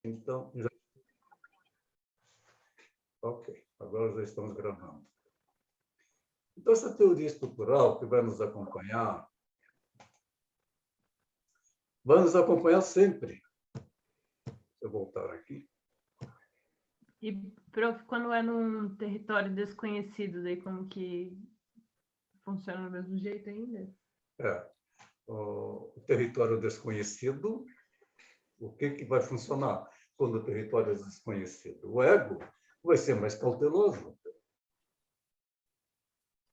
Então, já... Ok, agora já estamos gravando. Então, essa teoria estrutural que vai nos acompanhar sempre. Se eu voltar aqui. E, prof, quando é num território desconhecido, daí como que funciona do mesmo jeito ainda? O território desconhecido, o que vai funcionar quando o território é desconhecido? O ego vai ser mais cauteloso.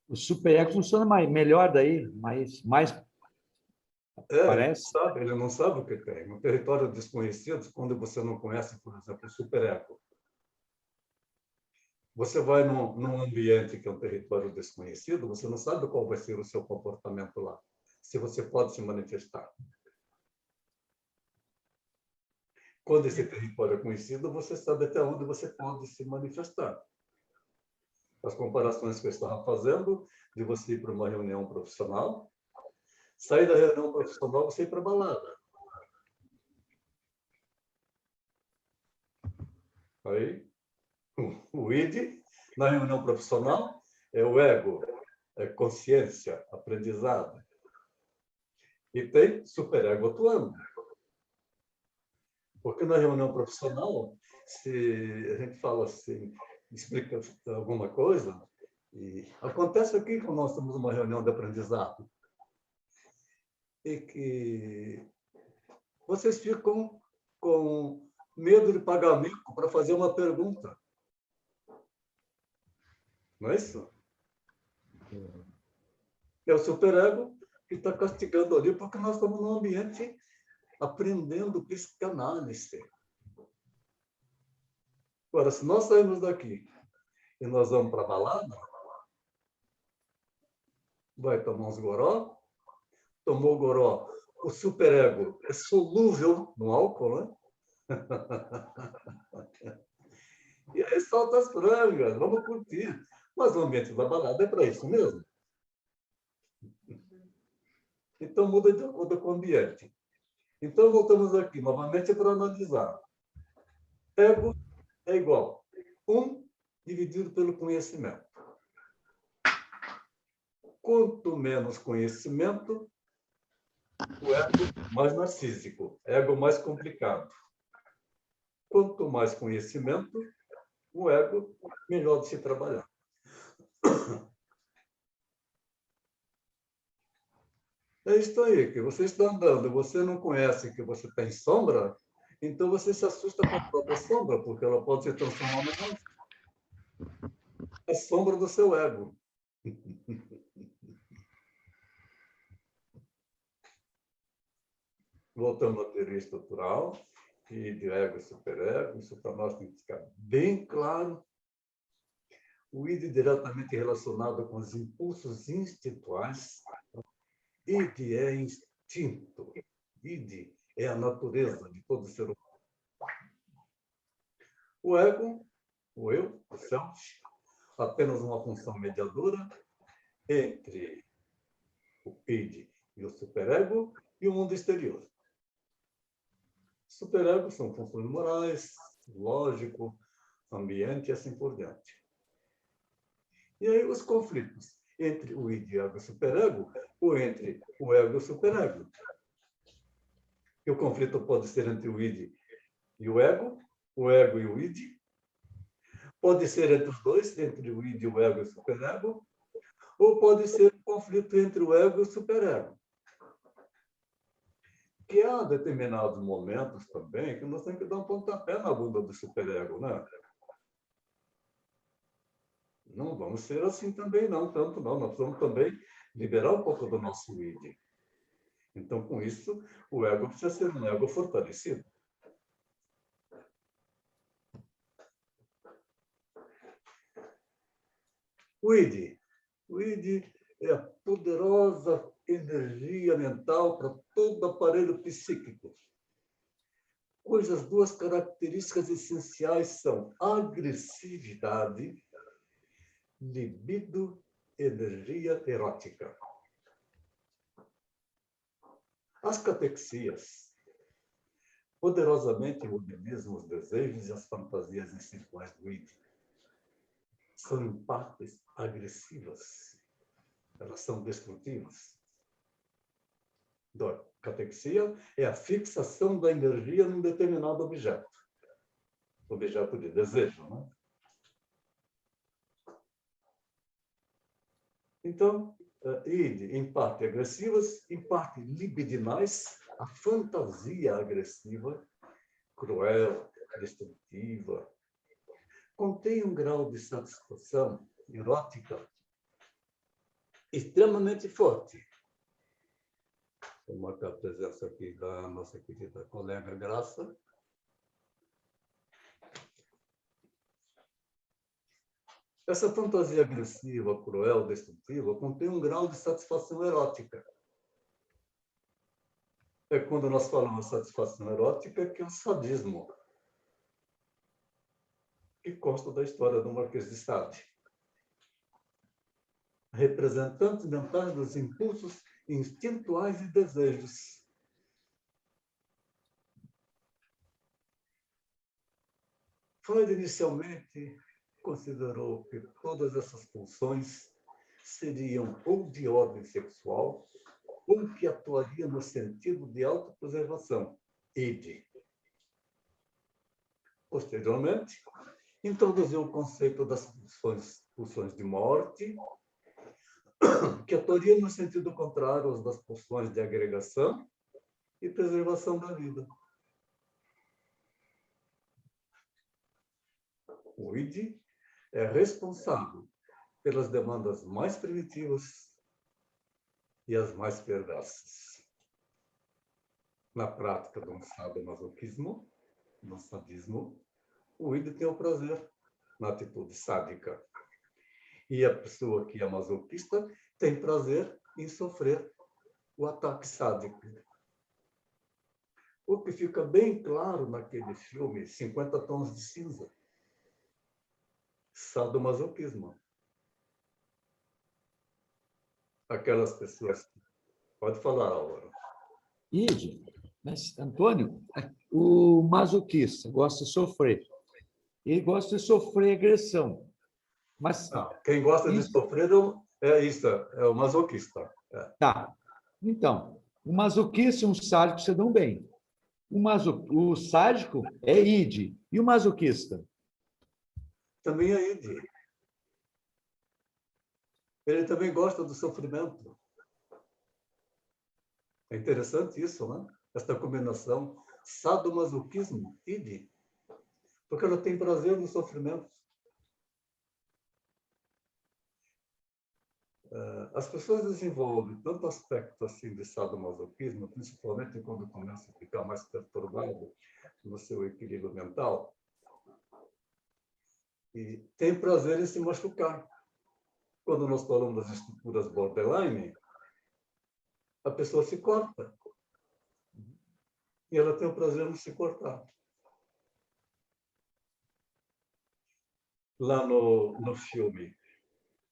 O superego funciona melhor daí, mais parece. Ele não sabe o que tem. No território desconhecido, quando você não conhece, por exemplo, o superego, você vai num ambiente que é um território desconhecido, você não sabe qual vai ser o seu comportamento lá, se você pode se manifestar. Quando esse território é conhecido, você sabe até onde você pode se manifestar. As comparações que eu estava fazendo, de você ir para uma reunião profissional, sair da reunião profissional, você ir para a balada. Aí, o id, na reunião profissional, é o ego, é consciência, aprendizado. E tem superego atuando. Porque na reunião profissional, se a gente fala assim, explica alguma coisa, e acontece aqui quando nós temos uma reunião de aprendizado, e que vocês ficam com medo de pagar mico para fazer uma pergunta. Não é isso? É o superego que está castigando ali, porque nós estamos num ambiente aprendendo psicanálise. Agora, se nós sairmos daqui e nós vamos para a balada, vai tomar uns goró, tomou goró, o superego é solúvel no álcool, né? E aí solta as frangas, vamos curtir. Mas o ambiente da balada é para isso mesmo. Então, muda de acordo com o ambiente. Então, voltamos aqui novamente para analisar. Ego é igual 1 dividido pelo conhecimento. Quanto menos conhecimento, o ego mais narcísico, ego mais complicado. Quanto mais conhecimento, o ego melhor de se trabalhar. É isso aí, que você está andando, você não conhece que você tem sombra, então você se assusta com a própria sombra, porque ela pode se transformar na sombra do seu ego. Voltando à teoria estrutural, e de ego e superego, isso para nós tem que ficar bem claro. O id diretamente relacionado com os impulsos instintuais. Id é instinto. Id é a natureza de todo ser humano. O ego, o eu, o self, apenas uma função mediadora entre o id e o superego e o mundo exterior. Superego são funções morais, lógico, ambiente e assim por diante. E aí os conflitos entre o id e o superego, ou entre o ego e o superego. E o conflito pode ser entre o id e o ego e o id. Pode ser entre os dois, entre o id, o ego e o superego, ou pode ser um conflito entre o ego e o superego. Que há determinados momentos também que nós temos que dar um pontapé na bunda do superego, né? Não vamos ser assim também, não, tanto não. Nós vamos também liberar um pouco do nosso id. Então, com isso, o ego precisa ser um ego fortalecido. O id. O id é a poderosa energia mental para todo aparelho psíquico, cujas duas características essenciais são agressividade, libido, energia erótica. As catexias poderosamente mobilizam os desejos e as fantasias instintuais do id. São em partes agressivas. Elas são destrutivas. Catexia é a fixação da energia num determinado objeto. Objeto de desejo, né? Então, id, em parte agressivas, em parte libidinais, a fantasia agressiva, cruel, destrutiva, contém um grau de satisfação erótica extremamente forte. Vou marcar a presença aqui da nossa querida colega Graça. Essa fantasia agressiva, cruel, destrutiva, contém um grau de satisfação erótica. É quando nós falamos satisfação erótica que é o sadismo, que consta da história do Marquês de Sade. Representantes mentais dos impulsos instintuais e desejos. Freud inicialmente considerou que todas essas pulsões seriam ou de ordem sexual ou que atuariam no sentido de autopreservação, id. Posteriormente, introduziu o conceito das pulsões de morte, que atuariam no sentido contrário às das pulsões de agregação e preservação da vida. O id é responsável pelas demandas mais primitivas e as mais perversas. Na prática do sadomasoquismo, no sadismo, o id tem o prazer na atitude sádica. E a pessoa que é masoquista tem prazer em sofrer o ataque sádico. O que fica bem claro naquele filme 50 Tons de Cinza. Sadomasoquismo. Aquelas pessoas que... Pode falar, Álvaro. Ide, mas, Antônio, o masoquista gosta de sofrer. Ele gosta de sofrer agressão. Mas, quem gosta de sofrer é isso, é o masoquista. Tá. Então, o masoquista e um sádico se dão bem. O sádico é id. E o masoquista? Também é id. Ele também gosta do sofrimento. É interessante isso, né? Esta combinação sadomasoquismo, id. Porque ela tem prazer no sofrimento. As pessoas desenvolvem tanto aspecto assim de sadomasoquismo, principalmente quando começam a ficar mais perturbado no seu equilíbrio mental, e tem prazer em se machucar. Quando nós falamos das estruturas borderline, a pessoa se corta. E ela tem o prazer em se cortar. Lá no filme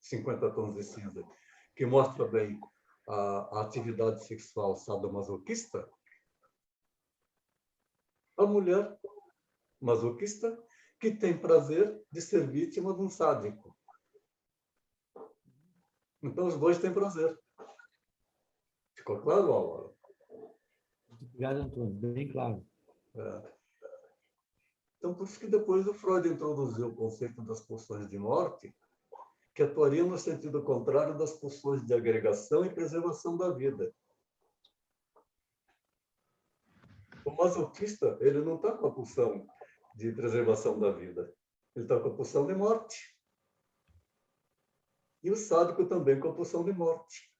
50 Tons de Cinza, que mostra bem a atividade sexual sadomasoquista, a mulher masoquista que tem prazer de ser vítima de um sádico. Então, os dois têm prazer. Ficou claro, Álvaro? Obrigado, Antônio. Bem claro. Então, por isso que depois o Freud introduziu o conceito das pulsões de morte, que atuariam no sentido contrário das pulsões de agregação e preservação da vida. O masoquista, ele não está com a pulsão de preservação da vida. Ele está com a pulsão de morte. E o sádico também com a pulsão de morte,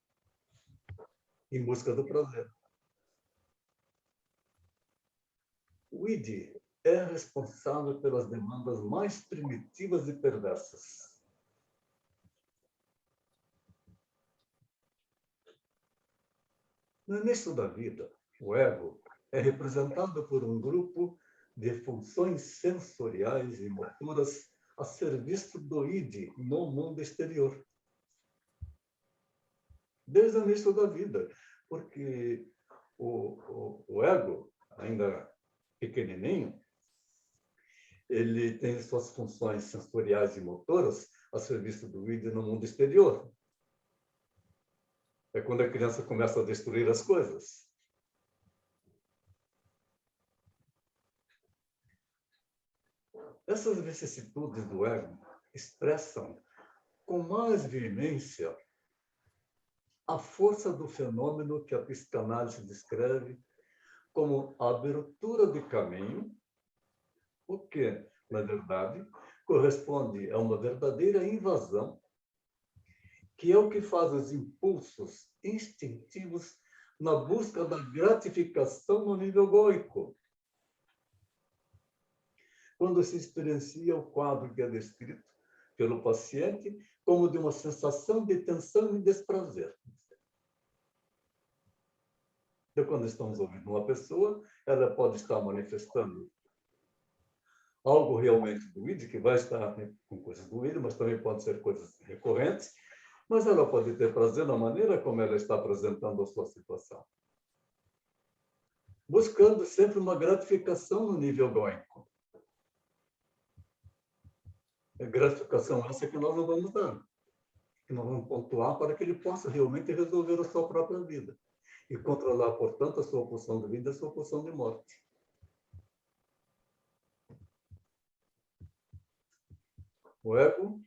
em busca do prazer. O id é responsável pelas demandas mais primitivas e perversas. No início da vida, o ego é representado por um grupo de funções sensoriais e motoras a serviço do id no mundo exterior. Desde o início da vida, porque o ego, ainda pequenininho, ele tem suas funções sensoriais e motoras a serviço do id no mundo exterior. É quando a criança começa a destruir as coisas. Essas vicissitudes do ego expressam com mais veemência a força do fenômeno que a psicanálise descreve como a abertura de caminho, o que, na verdade, corresponde a uma verdadeira invasão, que é o que faz os impulsos instintivos na busca da gratificação no nível egóico. Quando se experiencia o quadro que é descrito pelo paciente como de uma sensação de tensão e desprazer. Então, quando estamos ouvindo uma pessoa, ela pode estar manifestando algo realmente do id, que vai estar com coisas do id, mas também pode ser coisas recorrentes, mas ela pode ter prazer na maneira como ela está apresentando a sua situação. Buscando sempre uma gratificação no nível egóico. A gratificação essa que nós não vamos dar, que nós vamos pontuar para que ele possa realmente resolver a sua própria vida e controlar, portanto, a sua pulsão de vida e a sua pulsão de morte. O ego,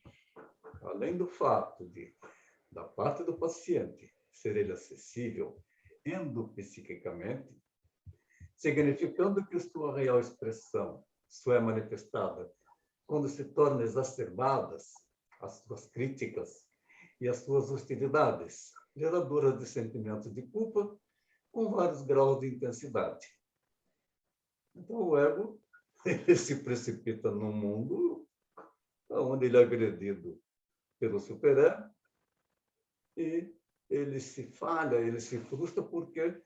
além do fato de, da parte do paciente, ser ele acessível endopsiquicamente, significando que sua real expressão só é manifestada quando se tornam exacerbadas as suas críticas e as suas hostilidades, geradoras de sentimentos de culpa com vários graus de intensidade. Então, o ego ele se precipita no mundo onde ele é agredido pelo superego e ele se falha, ele se frustra porque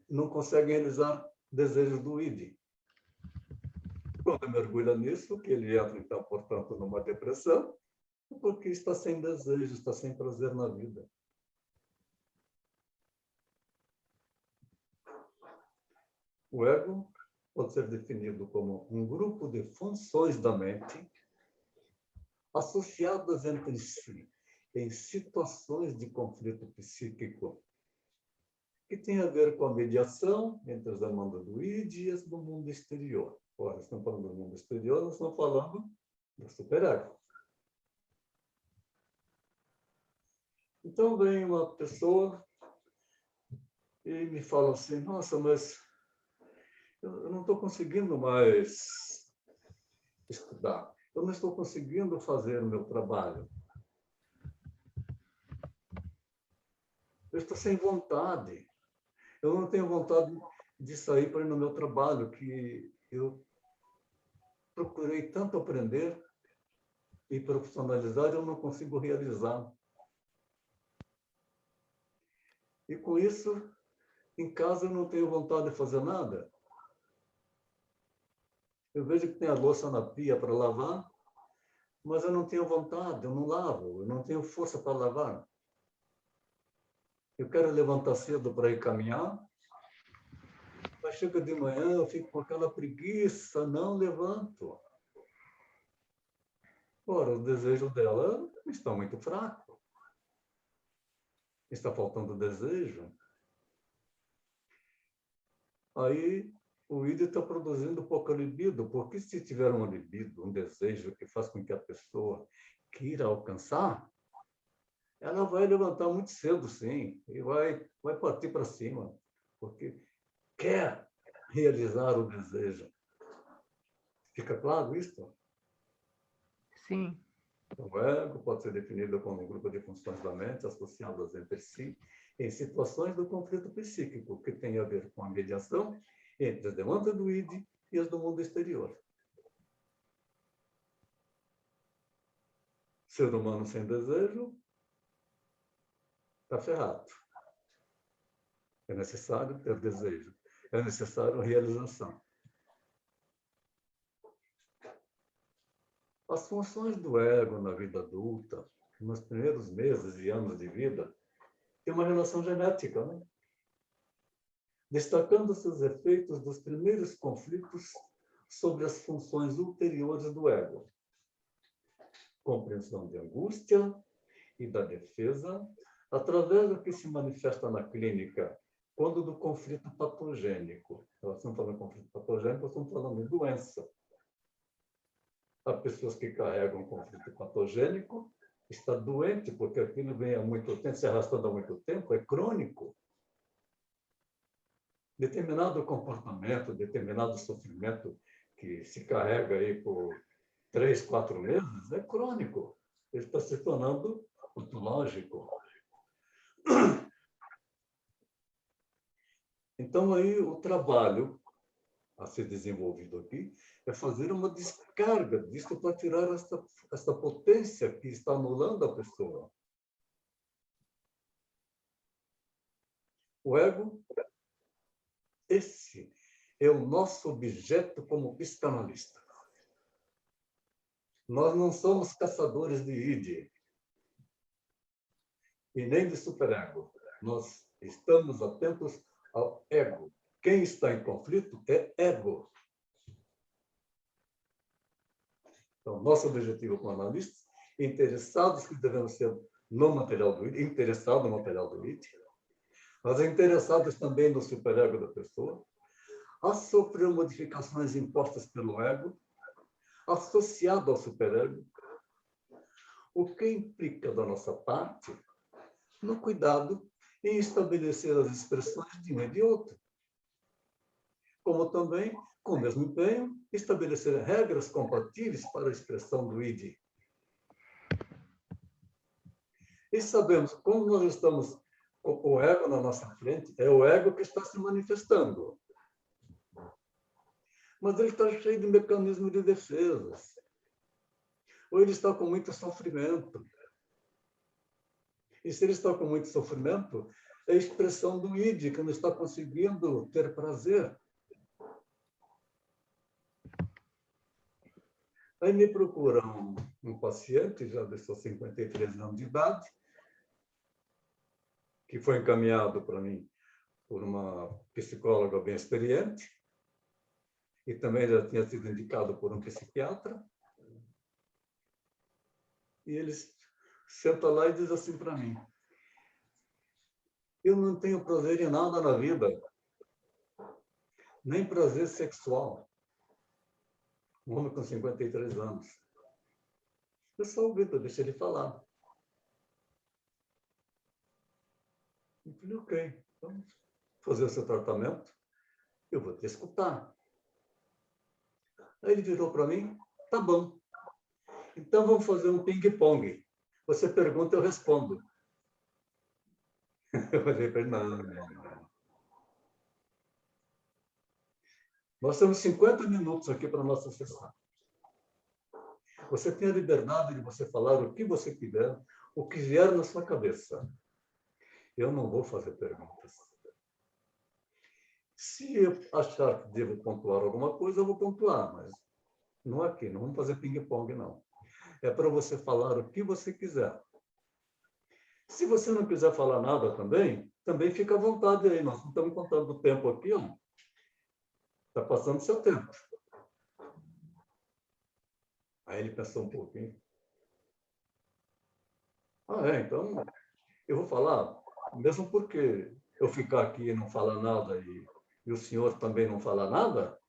não consegue realizar desejos do id. Quando mergulha nisso, que ele entra, então, portanto, numa depressão, porque está sem desejo, está sem prazer na vida. O ego pode ser definido como um grupo de funções da mente associadas entre si em situações de conflito psíquico que tem a ver com a mediação entre as demandas do id e as do mundo exterior. Ora, estamos falando do mundo exterior, nós estamos falando do superego. Então, vem uma pessoa e me fala assim, nossa, mas eu não estou conseguindo mais estudar. Eu não estou conseguindo fazer o meu trabalho. Eu estou sem vontade. Eu não tenho vontade de sair para ir no meu trabalho, que eu procurei tanto aprender e profissionalizar, eu não consigo realizar. E com isso, em casa eu não tenho vontade de fazer nada. Eu vejo que tem a louça na pia para lavar, mas eu não tenho vontade, eu não lavo, eu não tenho força para lavar. Eu quero levantar cedo para ir caminhar, mas chega de manhã, eu fico com aquela preguiça, não levanto. Ora, o desejo dela está muito fraco. Está faltando desejo. Aí o id está produzindo pouca libido, porque se tiver uma libido, um desejo que faz com que a pessoa queira alcançar, ela vai levantar muito cedo, sim, e vai partir para cima, porque quer realizar o desejo. Fica claro isso? Sim. O ego pode ser definido como um grupo de funções da mente associadas entre si em situações do conflito psíquico, que tem a ver com a mediação entre as demandas do id e as do mundo exterior. Ser humano sem desejo está ferrado. É necessário ter desejo. É necessário realização. As funções do ego na vida adulta, nos primeiros meses e anos de vida, tem uma relação genética, né? destacando seus efeitos dos primeiros conflitos sobre as funções ulteriores do ego. Compreensão de angústia e da defesa, através do que se manifesta na clínica, quando do conflito patogênico. Nós estamos falando de conflito patogênico, nós estamos falando de doença. Há pessoas que carregam conflito patogênico, está doente, porque aquilo vem há muito tempo, se arrastando há muito tempo, é crônico. Determinado comportamento, determinado sofrimento que se carrega aí por 3, 4 meses, é crônico. Ele está se tornando patológico. Então, aí, o trabalho a ser desenvolvido aqui é fazer uma descarga disso para tirar essa potência que está anulando a pessoa. O ego, esse é o nosso objeto como psicanalista. Nós não somos caçadores de id e nem de superego. Nós estamos atentos ao ego. Quem está em conflito é ego. Então, nosso objetivo como analistas, interessados que devemos ser no material do id, interessado no material do id, mas interessados também no superego da pessoa, a sofrer modificações impostas pelo ego, associado ao superego, o que implica da nossa parte no cuidado em estabelecer as expressões de um e de outro. Como também, com o mesmo empenho, estabelecer regras compatíveis para a expressão do id. E sabemos, como nós estamos com o ego na nossa frente, é o ego que está se manifestando. Mas ele está cheio de mecanismos de defesas. Ou ele está com muito sofrimento. E se ele está com muito sofrimento, é a expressão do id, que não está conseguindo ter prazer. Aí me procura um paciente, já de seus 53 anos de idade, que foi encaminhado para mim por uma psicóloga bem experiente, e também já tinha sido indicado por um psiquiatra. E ele senta lá e diz assim para mim: eu não tenho prazer em nada na vida, nem prazer sexual. Um homem com 53 anos. Eu só ouvi, eu deixei ele falar. Eu falei, ok, vamos fazer o seu tratamento, eu vou te escutar. Aí ele virou para mim, tá bom. Então vamos fazer um ping-pong. Você pergunta, eu respondo. Eu falei para ele, não. Nós temos 50 minutos aqui para a nossa sessão. Você tem a liberdade de você falar o que você quiser, o que vier na sua cabeça. Eu não vou fazer perguntas. Se eu achar que devo pontuar alguma coisa, eu vou pontuar, mas não aqui, não vamos fazer ping-pong, não. É para você falar o que você quiser. Se você não quiser falar nada também fica à vontade aí. Nós não estamos contando o tempo aqui, ó. Está passando seu tempo. Aí ele pensou um pouquinho. Então eu vou falar, mesmo porque eu ficar aqui e não falar nada e o senhor também não falar nada,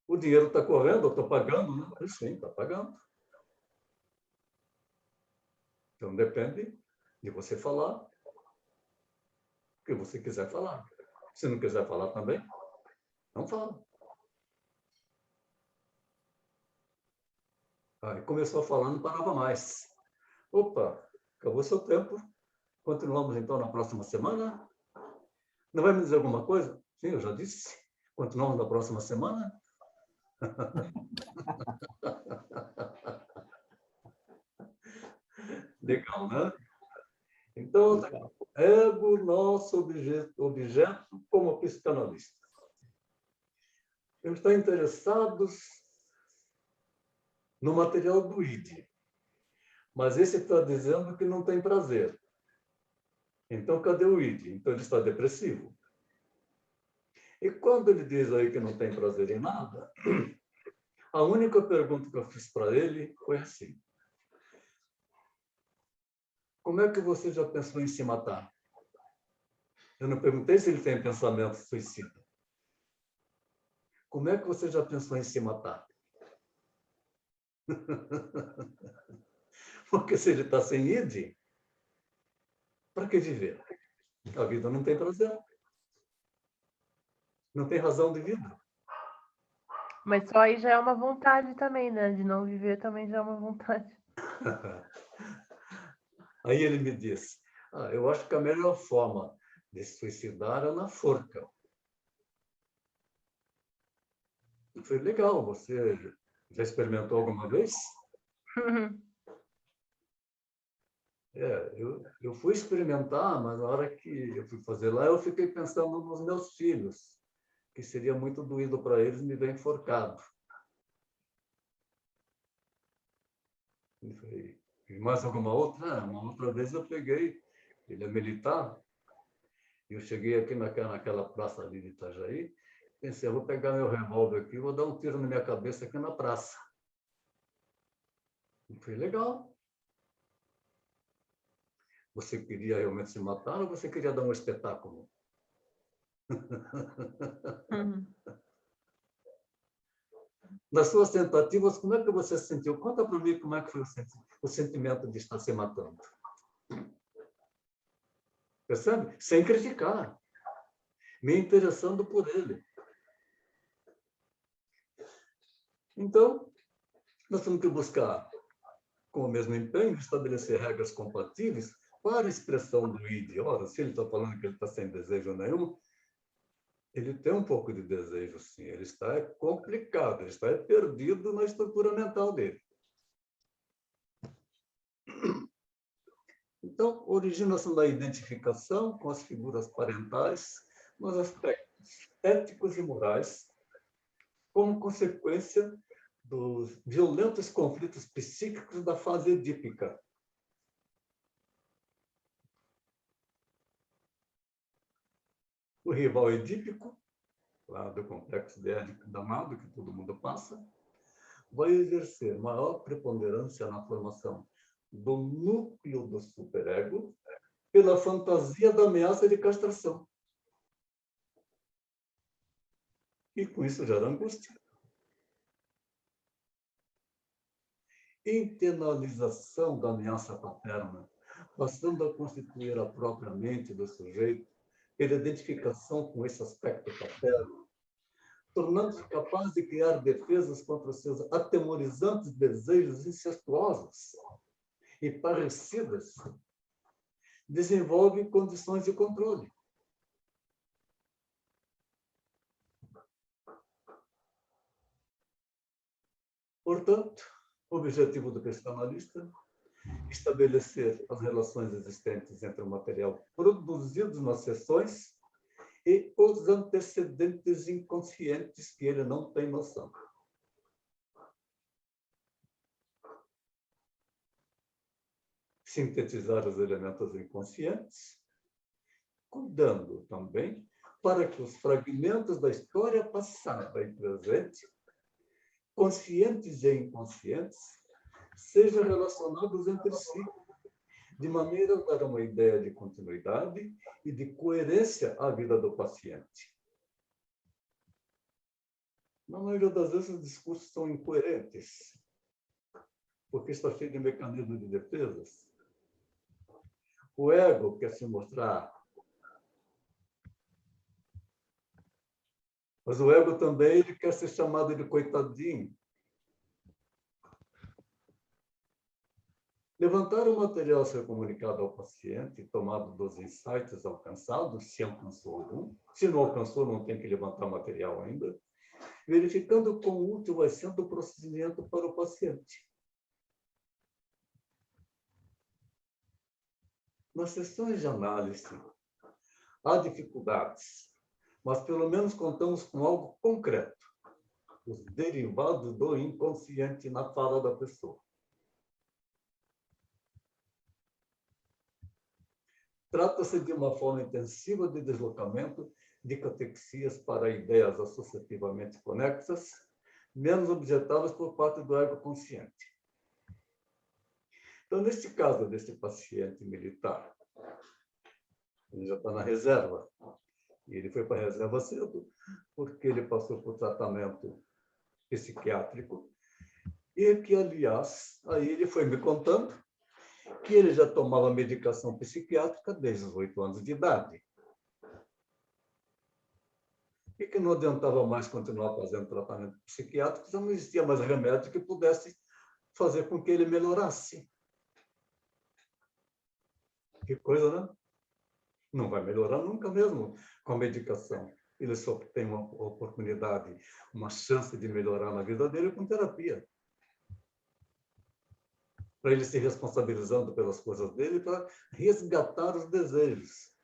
o dinheiro está correndo, eu estou pagando, né? Sim, está pagando. Então depende de você falar o que você quiser falar. Se não quiser falar também, não fala. Aí começou a falar, não parava mais. Opa, acabou seu tempo. Continuamos então na próxima semana. Não vai me dizer alguma coisa? Sim, eu já disse. Continuamos na próxima semana. Legal, né? Então, ego, nosso objeto como psicanalista. Estão interessados no material do id. Mas esse está dizendo que não tem prazer. Então, cadê o id? Então, ele está depressivo. E quando ele diz aí que não tem prazer em nada, a única pergunta que eu fiz para ele foi assim: como é que você já pensou em se matar? Eu não perguntei se ele tem pensamento suicida. Como é que você já pensou em se matar? Porque se ele está sem id, para que viver? A vida não tem prazer. Não tem razão de vida. Mas só aí já é uma vontade também, né? De não viver também já é uma vontade. Aí ele me disse: eu acho que a melhor forma de se suicidar é na forca. Eu falei: legal, você já experimentou alguma vez? Eu fui experimentar, mas na hora que eu fui fazer lá, eu fiquei pensando nos meus filhos, que seria muito doído para eles me ver enforcado. Eu falei: e mais alguma outra? Uma outra vez eu peguei, ele é militar, e eu cheguei aqui naquela praça ali de Itajaí, pensei: eu vou pegar meu revólver aqui, vou dar um tiro na minha cabeça aqui na praça. E foi legal. Você queria realmente se matar ou você queria dar um espetáculo? Nas suas tentativas, como é que você se sentiu? Conta para mim como é que foi o sentimento de estar se matando. Percebe? Sem criticar. Me interessando por ele. Então, nós temos que buscar, com o mesmo empenho, estabelecer regras compatíveis para a expressão do id. Ora, se ele está falando que ele está sem desejo nenhum, ele tem um pouco de desejo, sim. Ele está complicado, ele está perdido na estrutura mental dele. Então, origina-se na identificação com as figuras parentais, nos aspectos éticos e morais, como consequência dos violentos conflitos psíquicos da fase edípica. O rival edípico, lá do complexo de Édipo damado, que todo mundo passa, vai exercer maior preponderância na formação do núcleo do superego pela fantasia da ameaça de castração. E com isso gera angústia. Internalização da ameaça paterna, passando a constituir a própria mente do sujeito pela identificação com esse aspecto paterno, tornando-se capaz de criar defesas contra os seus atemorizantes desejos incestuosos e parecidas, desenvolve condições de controle. Portanto, o objetivo do psicanalista é estabelecer as relações existentes entre o material produzido nas sessões e os antecedentes inconscientes que ele não tem noção. Sintetizar os elementos inconscientes, cuidando também para que os fragmentos da história passada e presente, conscientes e inconscientes, sejam relacionados entre si, de maneira a dar uma ideia de continuidade e de coerência à vida do paciente. Na maioria das vezes, os discursos são incoerentes, porque está cheio de mecanismos de defesas. O ego quer se mostrar, mas o ego também ele quer ser chamado de coitadinho. Levantar o material a ser comunicado ao paciente, tomado dos insights alcançados, se alcançou algum. Se não alcançou, não tem que levantar material ainda. Verificando quão útil vai sendo o procedimento para o paciente. Nas sessões de análise, há dificuldades, mas pelo menos contamos com algo concreto, os derivados do inconsciente na fala da pessoa. Trata-se de uma forma intensiva de deslocamento de catexias para ideias associativamente conexas, menos objetadas por parte do ego consciente. Então, neste caso deste paciente militar, ele já está na reserva, e ele foi para a reserva cedo, porque ele passou por tratamento psiquiátrico, e que, aliás, aí ele foi me contando que ele já tomava medicação psiquiátrica desde os 8 anos de idade. E que não adiantava mais continuar fazendo tratamento psiquiátrico, já não existia mais remédio que pudesse fazer com que ele melhorasse. Que coisa, né? Não vai melhorar nunca mesmo com a medicação. Ele só tem uma oportunidade, uma chance de melhorar na vida dele com terapia. Para ele se responsabilizando pelas coisas dele, para resgatar os desejos.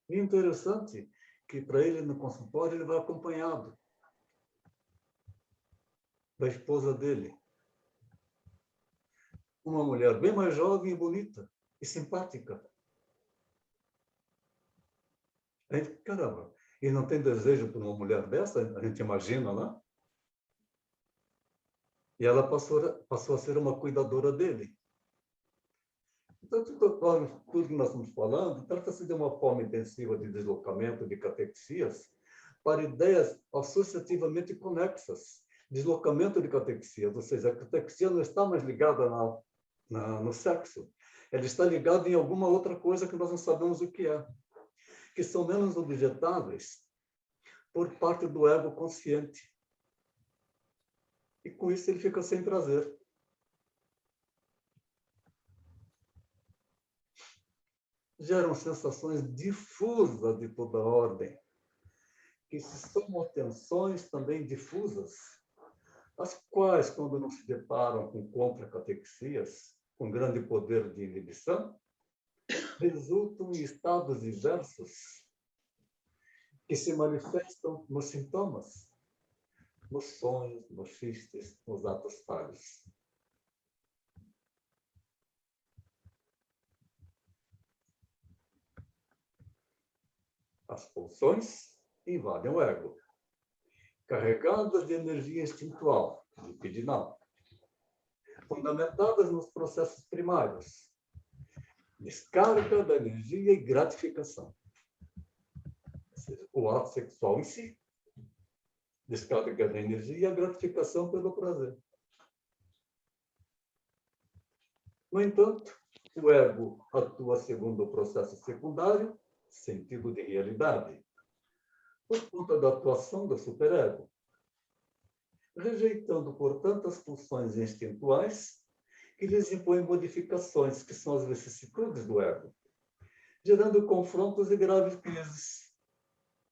E interessante que para ele no consultório ele vai acompanhado da esposa dele. Uma mulher bem mais jovem e bonita e simpática. A gente, caramba, ele não tem desejo por uma mulher dessa? A gente imagina, né? E ela passou a ser uma cuidadora dele. Então, tudo que nós estamos falando trata-se de uma forma intensiva de deslocamento de catexias para ideias associativamente conexas. Deslocamento de catexias, ou seja, a catexia não está mais ligada no sexo. Ela está ligada em alguma outra coisa que nós não sabemos o que é, que são menos objetáveis por parte do ego consciente. E com isso ele fica sem prazer. Geram sensações difusas de toda ordem, que se somam tensões também difusas, as quais, quando não se deparam com contra-catexias, com grande poder de inibição, resultam em estados diversos que se manifestam nos sintomas, nos sonhos, nos xistes, nos atos falhos. As pulsões invadem o ego, carregadas de energia instintual, libidinal, fundamentadas nos processos primários, descarga da energia e gratificação. Ou seja, o ato sexual em si, descarga da energia e a gratificação pelo prazer. No entanto, o ego atua segundo o processo secundário, sentido de realidade, por conta da atuação do superego, rejeitando, portanto, as pulsões instintuais que lhes impõem modificações, que são as vicissitudes do ego, gerando confrontos e graves crises,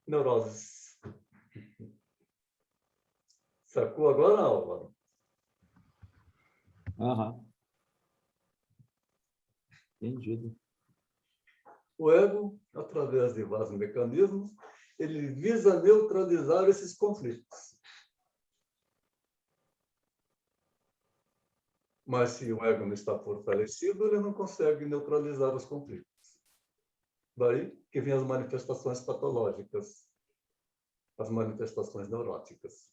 neuroses. Sacou agora, Álvaro? Aham. Entendido. O ego, através de vários mecanismos, ele visa neutralizar esses conflitos. Mas se o ego não está fortalecido, ele não consegue neutralizar os conflitos. Daí que vêm as manifestações patológicas, as manifestações neuróticas.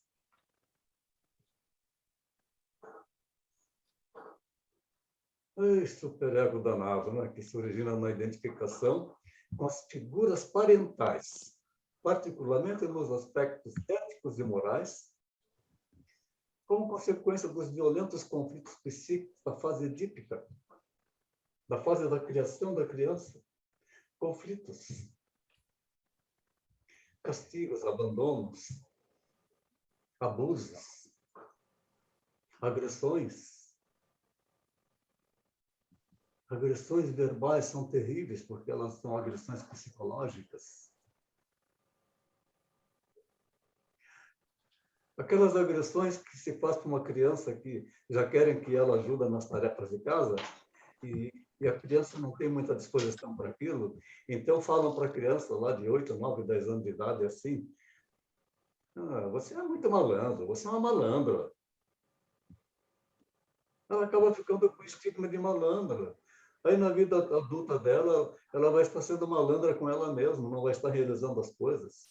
Ei, superego danado, né? Que se origina na identificação com as figuras parentais, particularmente nos aspectos éticos e morais, como consequência dos violentos conflitos psíquicos da fase edípica, da fase da criação da criança. Conflitos, castigos, abandonos, abusos, agressões. Agressões verbais são terríveis, porque elas são agressões psicológicas. Aquelas agressões que se faz para uma criança que já querem que ela ajude nas tarefas de casa e a criança não tem muita disposição para aquilo, então falam para a criança lá de 8, 9, 10 anos de idade assim: você é muito malandro, você é uma malandra. Ela acaba ficando com o estigma de malandra, Aí, na vida adulta dela, ela vai estar sendo malandra com ela mesma, não vai estar realizando as coisas.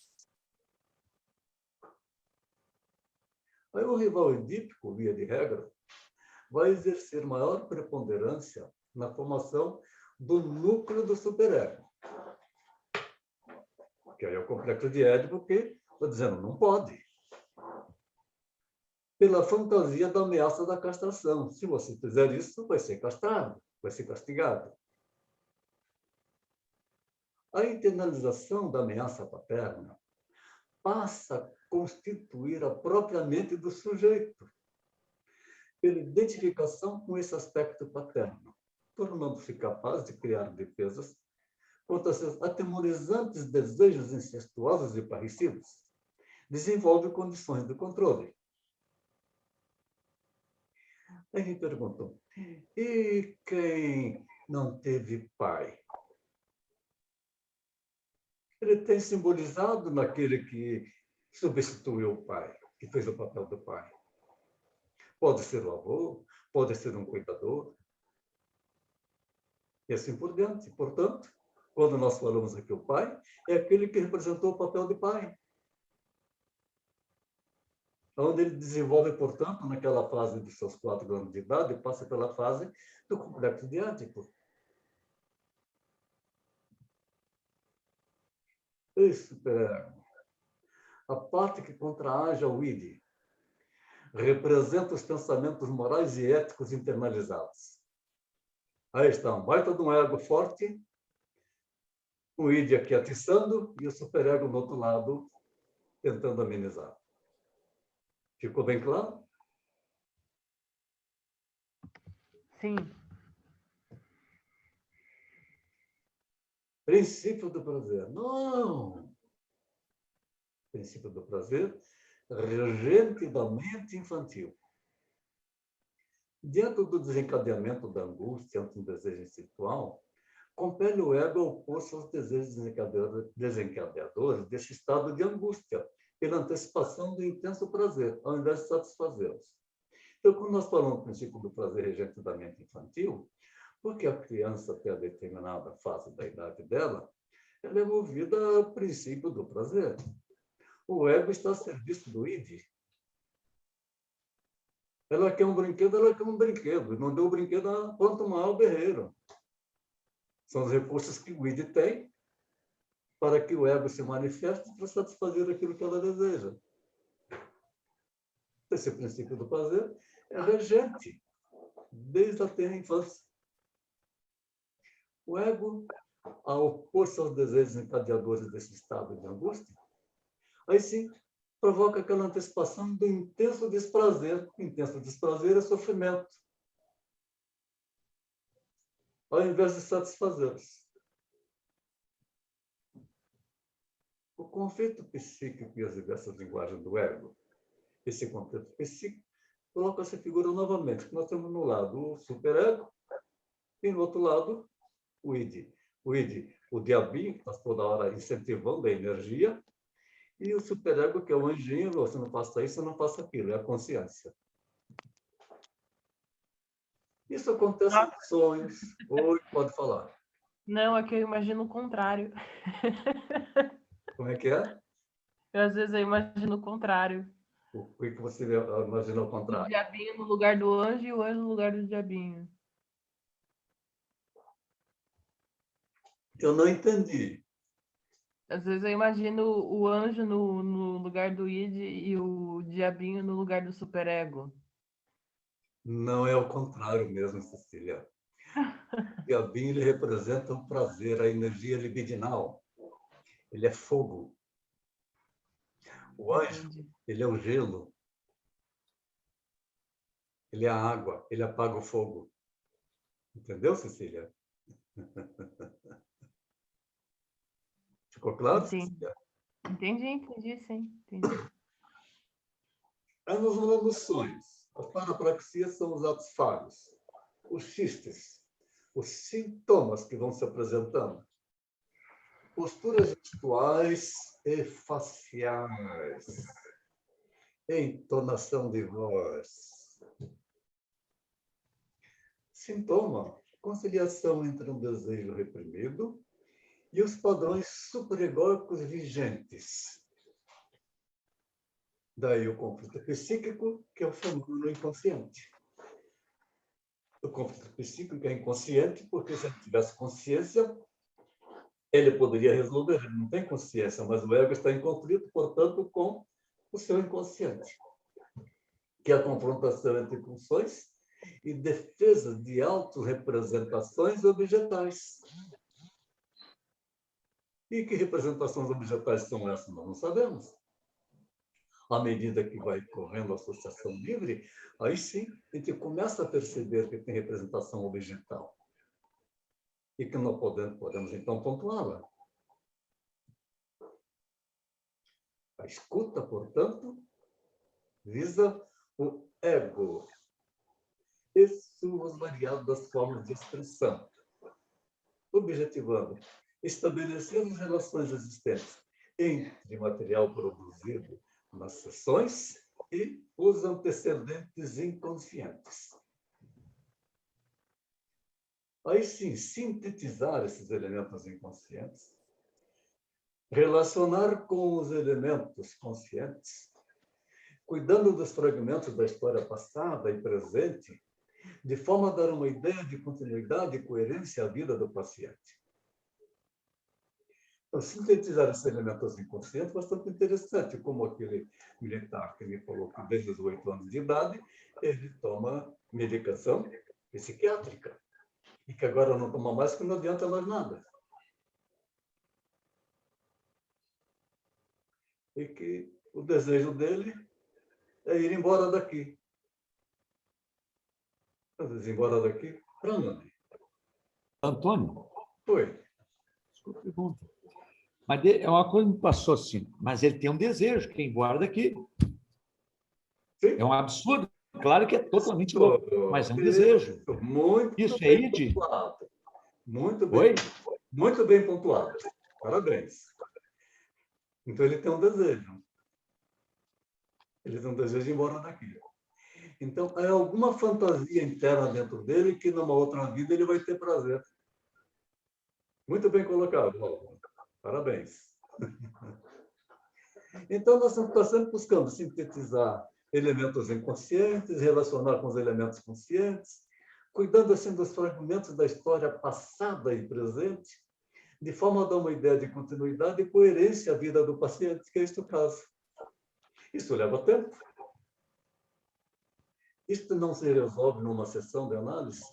Aí, o rival edípico, via de regra, vai exercer maior preponderância na formação do núcleo do superego. Que aí é o complexo de Édipo que está dizendo, não pode. Pela fantasia da ameaça da castração. Se você fizer isso, vai ser castrado, vai ser castigado. A internalização da ameaça paterna passa a constituir a própria mente do sujeito, pela identificação com esse aspecto paterno, tornando-se capaz de criar defesas contra seus atemorizantes desejos incestuosos e parricidas. Desenvolve condições de controle. Aí me perguntam, e quem não teve pai? Ele tem simbolizado naquele que substituiu o pai, que fez o papel do pai. Pode ser o avô, pode ser um cuidador, e assim por diante. Portanto, quando nós falamos aqui o pai, é aquele que representou o papel de pai. Onde ele desenvolve, portanto, naquela fase de seus 4 anos de idade, passa pela fase do complexo de Édipo. Isso, a parte que contraage ao id representa os pensamentos morais e éticos internalizados. Aí está um baita de um ego forte, o id aqui atiçando e o superego do outro lado tentando amenizar. Ficou bem claro? Sim. Princípio do prazer. Não! Princípio do prazer, regente da mente infantil. Diante do desencadeamento da angústia ante um desejo instintual, compele o ego a opor-se aos desejos desencadeadores desse estado de angústia, pela antecipação do intenso prazer, ao invés de satisfazê-los. Então, quando nós falamos do princípio do prazer regente da mente infantil, porque a criança, até a determinada fase da idade dela, ela é movida ao princípio do prazer. O ego está a serviço do id. Ela quer um brinquedo, ela quer um brinquedo. Não deu o brinquedo, ela planta uma o berreiro. São os recursos que o id tem para que o ego se manifeste para satisfazer aquilo que ela deseja. Esse princípio do prazer é regente desde a tenra infância. O ego, ao opor-se aos desejos encadeadores desse estado de angústia, aí sim provoca aquela antecipação do intenso desprazer. Intenso desprazer é sofrimento, ao invés de satisfazê-los. O conflito psíquico e as diversas linguagens do ego, esse conflito psíquico, coloca essa figura novamente. Nós temos no lado o superego e no outro lado o id. O id, o diabinho, que está toda hora incentivando a energia, e o superego, que é o anjinho, você não faça isso, não faça aquilo, é a consciência. Isso acontece em sonhos. Oi, pode falar. Não, é que eu imagino o contrário. Como é que é? Às vezes eu imagino o contrário. O que você imaginou ao O contrário? diabinho no lugar do anjo e o anjo no lugar do diabinho. Eu não entendi. Às vezes eu imagino o anjo no lugar do id e o diabinho no lugar do superego. Não é o contrário mesmo, Cecília. O diabinho, ele representa o prazer, a energia libidinal. Ele é fogo. O anjo, Entendi. ele é o gelo. Ele é a água. Ele apaga o fogo. Entendeu, Cecília? Ficou claro, Entendi. Cecília? Entendi, sim. Entendi. Aí nós vamos nos sonhos. As parapraxias são os atos falhos, os xistes, os sintomas que vão se apresentando. Posturas gestuais e faciais. Entonação de voz. Sintoma conciliação entre um desejo reprimido e os padrões superegóicos vigentes. Daí o conflito psíquico, que é o fenômeno inconsciente. O conflito psíquico é inconsciente, porque se ele tivesse consciência, ele poderia resolver. Ele não tem consciência, mas o ego está em conflito, portanto, com o seu inconsciente, que é a confrontação entre pulsões e defesa de autorrepresentações objetais. E que representações objetais são essas? Nós não sabemos. À medida que vai correndo a associação livre, aí sim a gente começa a perceber que tem representação objetal. E que nós podemos então pontuá-la. A escuta, portanto, visa o ego e suas variadas formas de expressão, objetivando, estabelecer as relações existentes entre material produzido nas sessões e os antecedentes inconscientes. Aí sim, sintetizar esses elementos inconscientes, relacionar com os elementos conscientes, cuidando dos fragmentos da história passada e presente, de forma a dar uma ideia de continuidade e coerência à vida do paciente. Então, sintetizar esses elementos inconscientes é bastante interessante, como aquele militar que me falou que desde os 8 anos de idade ele toma medicação psiquiátrica e que agora não toma mais porque não adianta mais nada. E que o desejo dele é ir embora daqui. Mas ir embora daqui para onde? Antônio, Foi. desculpa a pergunta. Mas é uma coisa que me passou assim, mas ele tem um desejo, que é ir embora daqui. Sim. É um absurdo. Claro que é totalmente louco, mas é um desejo. Muito Isso é bem id? pontuado. Muito bem, Oi? muito bem pontuado. Parabéns. Então ele tem um desejo. Ele tem um desejo de ir embora daqui. Então é alguma fantasia interna dentro dele que numa outra vida ele vai ter prazer. Muito bem colocado, Paulo. Parabéns. Então, nós estamos sempre buscando sintetizar elementos inconscientes, relacionar com os elementos conscientes, cuidando assim dos fragmentos da história passada e presente, de forma a dar uma ideia de continuidade e coerência à vida do paciente, que é este o caso. Isso leva tempo. Isto não se resolve numa sessão de análise.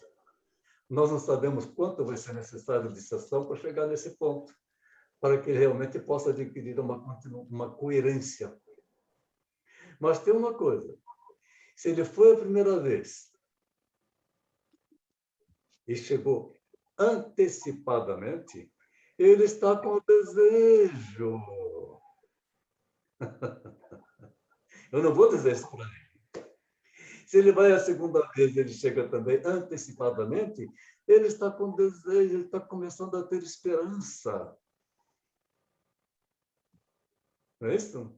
Nós não sabemos quanto vai ser necessário de sessão para chegar nesse ponto, para que ele realmente possa adquirir uma coerência. Mas tem uma coisa, se ele foi a primeira vez e chegou antecipadamente, ele está com o desejo. Eu não vou dizer isso para ele. Se ele vai a segunda vez e ele chega também antecipadamente, ele está com desejo, ele está começando a ter esperança. Não é isso?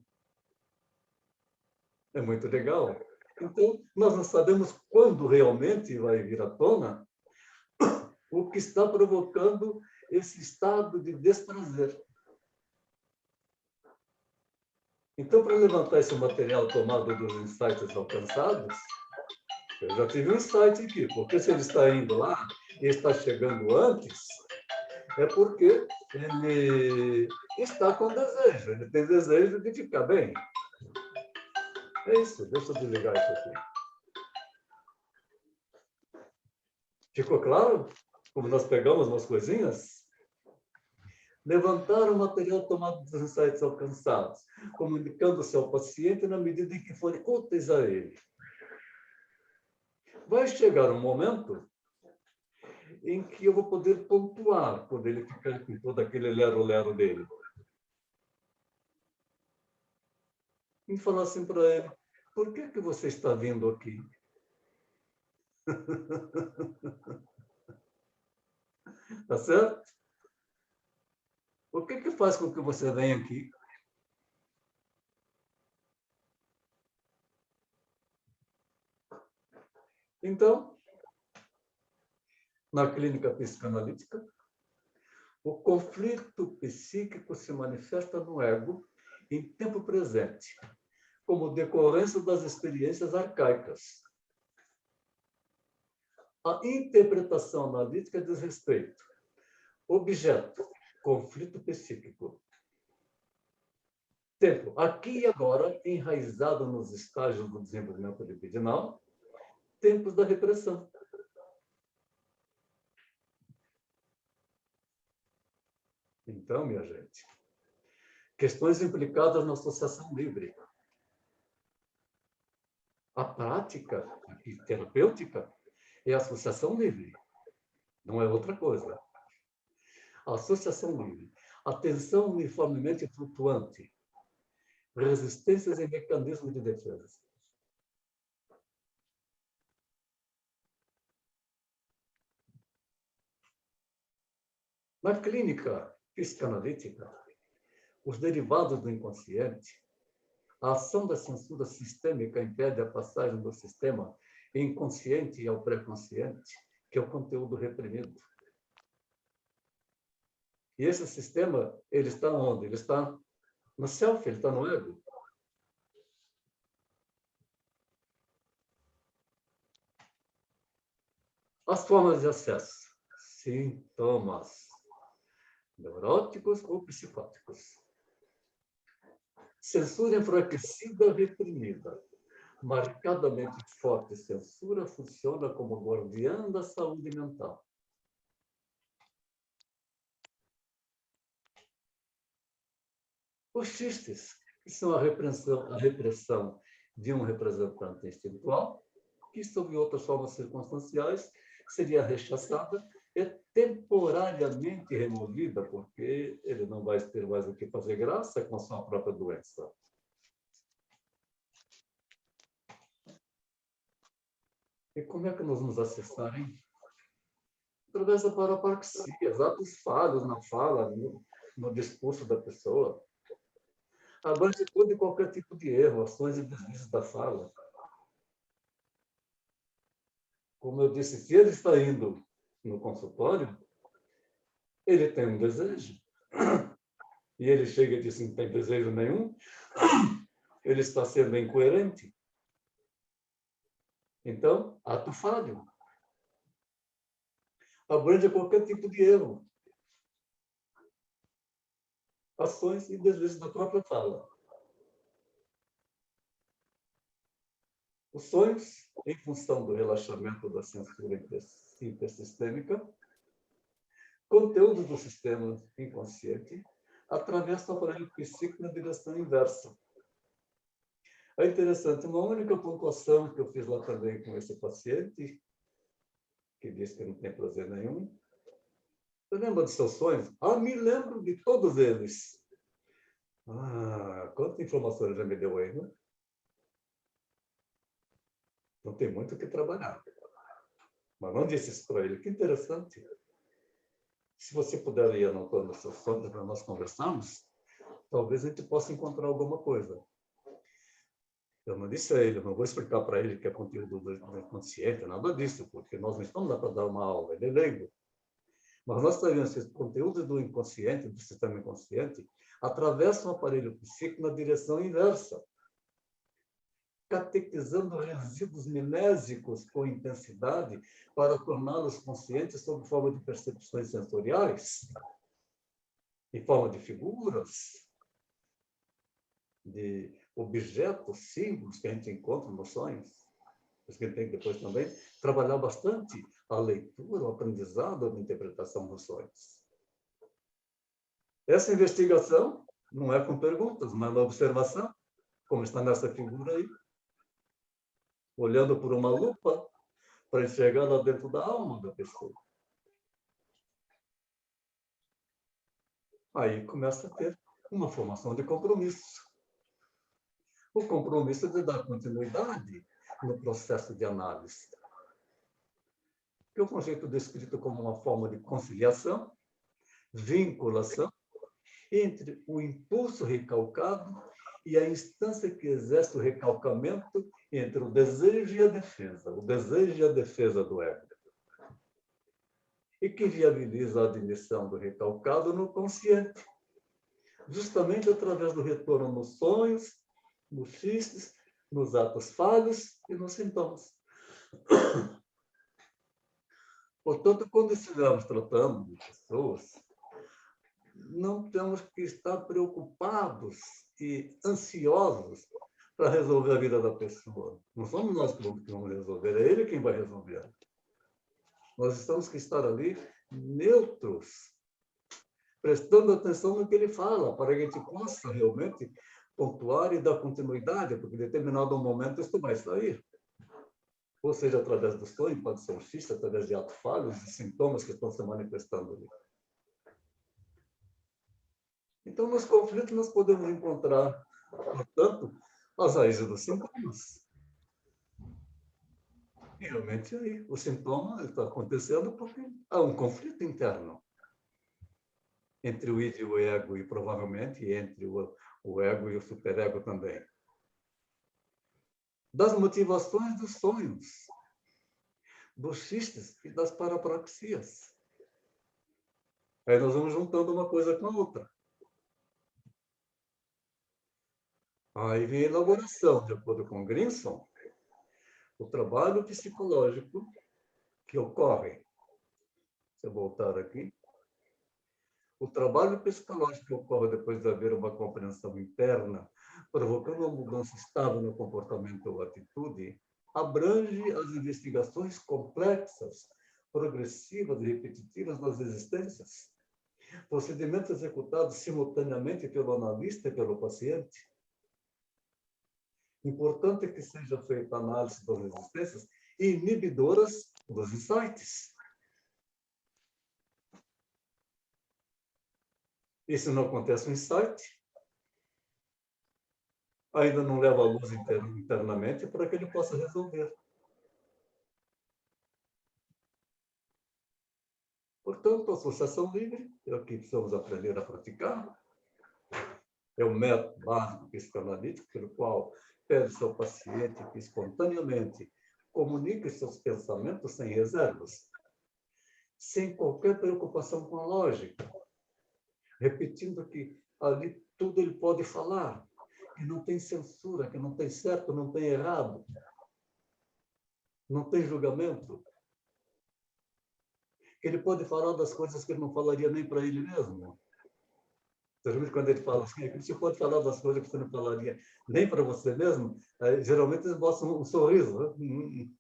É muito legal. Então, nós não sabemos quando realmente vai vir à tona o que está provocando esse estado de desprazer. Então, para levantar esse material tomado dos insights alcançados, eu já tive um insight aqui, porque se ele está indo lá e está chegando antes, é porque ele está com desejo, ele tem desejo de ficar bem. É isso, deixa eu desligar isso aqui. Ficou claro como nós pegamos umas coisinhas? Levantar o material tomado dos insights alcançados, comunicando-se ao paciente na medida em que forem úteis a ele. Vai chegar um momento em que eu vou poder pontuar quando ele ficar com todo aquele lero-lero dele. E falar assim para ele, por que você está vindo aqui? Tá certo? O que faz com que você venha aqui? Então, Na clínica psicanalítica, o conflito psíquico se manifesta no ego em tempo presente, como decorrência das experiências arcaicas. A interpretação analítica diz respeito. Objeto, conflito psíquico. Tempo, aqui e agora, enraizado nos estágios do desenvolvimento libidinal, tempos da repressão. Então, minha gente, questões implicadas na associação livre. A prática terapêutica é a associação livre, não é outra coisa. A associação livre, atenção uniformemente flutuante, resistências e mecanismos de defesa. Na clínica psicanalítica, os derivados do inconsciente, a ação da censura sistêmica impede a passagem do sistema inconsciente ao pré-consciente, que é o conteúdo reprimido. E esse sistema, ele está onde? Ele está no self, ele está no ego. As formas de acesso. Sintomas neuróticos ou psicóticos. Censura enfraquecida, reprimida. Marcadamente forte censura funciona como guardiã da saúde mental. Os xistes, que são a repressão de um representante instintual, que, sob outras formas circunstanciais, seria rechaçada e temporariamente removida, porque ele não vai ter mais o que fazer graça com a sua própria doença. E como é que nós vamos acessar, hein? Através da parapraxia, atos falhos na fala, no discurso da pessoa. Abrange todo e qualquer tipo de erro, ações e deslizes da fala. Como eu disse, se ele está indo no consultório, ele tem um desejo. E ele chega e diz que não tem desejo nenhum, ele está sendo incoerente. Então, ato falho. Abrange qualquer tipo de erro. Ações e deslizes da própria fala. Os sonhos, em função do relaxamento da censura intersistêmica, conteúdos do sistema inconsciente, atravessam o aparelho psíquico na direção inversa. É interessante, uma única pontuação que eu fiz lá também com esse paciente, que disse que não tem prazer nenhum. Você lembra dos seus sonhos? Me lembro de todos eles. Quanta informação ele já me deu aí, né? Não tem muito o que trabalhar. Mas não disse isso para ele. Que interessante. Se você puder ir anotando os seus sonhos para nós conversarmos, talvez a gente possa encontrar alguma coisa. Eu não disse a ele, eu não vou explicar para ele que é conteúdo do inconsciente, nada disso, porque nós não estamos lá para dar uma aula, ele é leigo. Mas nós sabemos que os conteúdos do inconsciente, do sistema inconsciente, atravessam o aparelho psíquico na direção inversa, catequizando resíduos minésicos com intensidade para torná-los conscientes sob forma de percepções sensoriais, em forma de figuras, de objetos, símbolos que a gente encontra nos sonhos. Por isso que a gente tem que depois também trabalhar bastante a leitura, o aprendizado, a interpretação dos sonhos. Essa investigação não é com perguntas, mas na observação, como está nessa figura aí, olhando por uma lupa para enxergar lá dentro da alma da pessoa. Aí começa a ter uma formação de compromisso. O compromisso de dar continuidade no processo de análise. Que é o conceito descrito como uma forma de conciliação, vinculação, entre o impulso recalcado e a instância que exerce o recalcamento entre o desejo e a defesa do ego. e que viabiliza a admissão do recalcado no consciente, justamente através do retorno nos sonhos, nos xistes, nos atos falhos e nos sintomas. Portanto, quando estivermos tratando de pessoas, não temos que estar preocupados e ansiosos para resolver a vida da pessoa. Não somos nós que vamos resolver, é ele quem vai resolver. Nós temos que estar ali neutros, prestando atenção no que ele fala, para que a gente possa realmente pontuar e dar continuidade, porque em determinado momento isso vai sair. Ou seja, através do sonho, pode ser um xiste, através de atos falhos e sintomas que estão se manifestando ali. Então, nos conflitos, nós podemos encontrar, portanto, as raízes dos sintomas. E realmente aí, o sintoma está acontecendo porque há um conflito interno entre o id e o ego, e provavelmente entre o ego e o superego também. Das motivações dos sonhos, dos xistes e das parapraxias. Aí nós vamos juntando uma coisa com a outra. Aí vem a elaboração, de acordo com Grimson, o trabalho psicológico que ocorre. Se eu voltar aqui, o trabalho psicológico que ocorre depois de haver uma compreensão interna, provocando uma mudança estável no comportamento ou atitude, abrange as investigações complexas, progressivas e repetitivas das existências, procedimentos executados simultaneamente pelo analista e pelo paciente. Importante que seja feita a análise das existências inibidoras dos insights. E se não acontece um insight, ainda não leva a luz internamente para que ele possa resolver. Portanto, a associação livre é o que precisamos aprender a praticar. É o método básico psicoanalítico pelo qual pede ao paciente que espontaneamente comunique seus pensamentos sem reservas, sem qualquer preocupação com a lógica, repetindo que ali tudo ele pode falar, que não tem censura, que não tem certo, não tem errado, não tem julgamento, que ele pode falar das coisas que ele não falaria nem para ele mesmo. Geralmente, quando ele fala assim, você pode falar das coisas que você não falaria nem para você mesmo, geralmente eles mostram um sorriso. Né?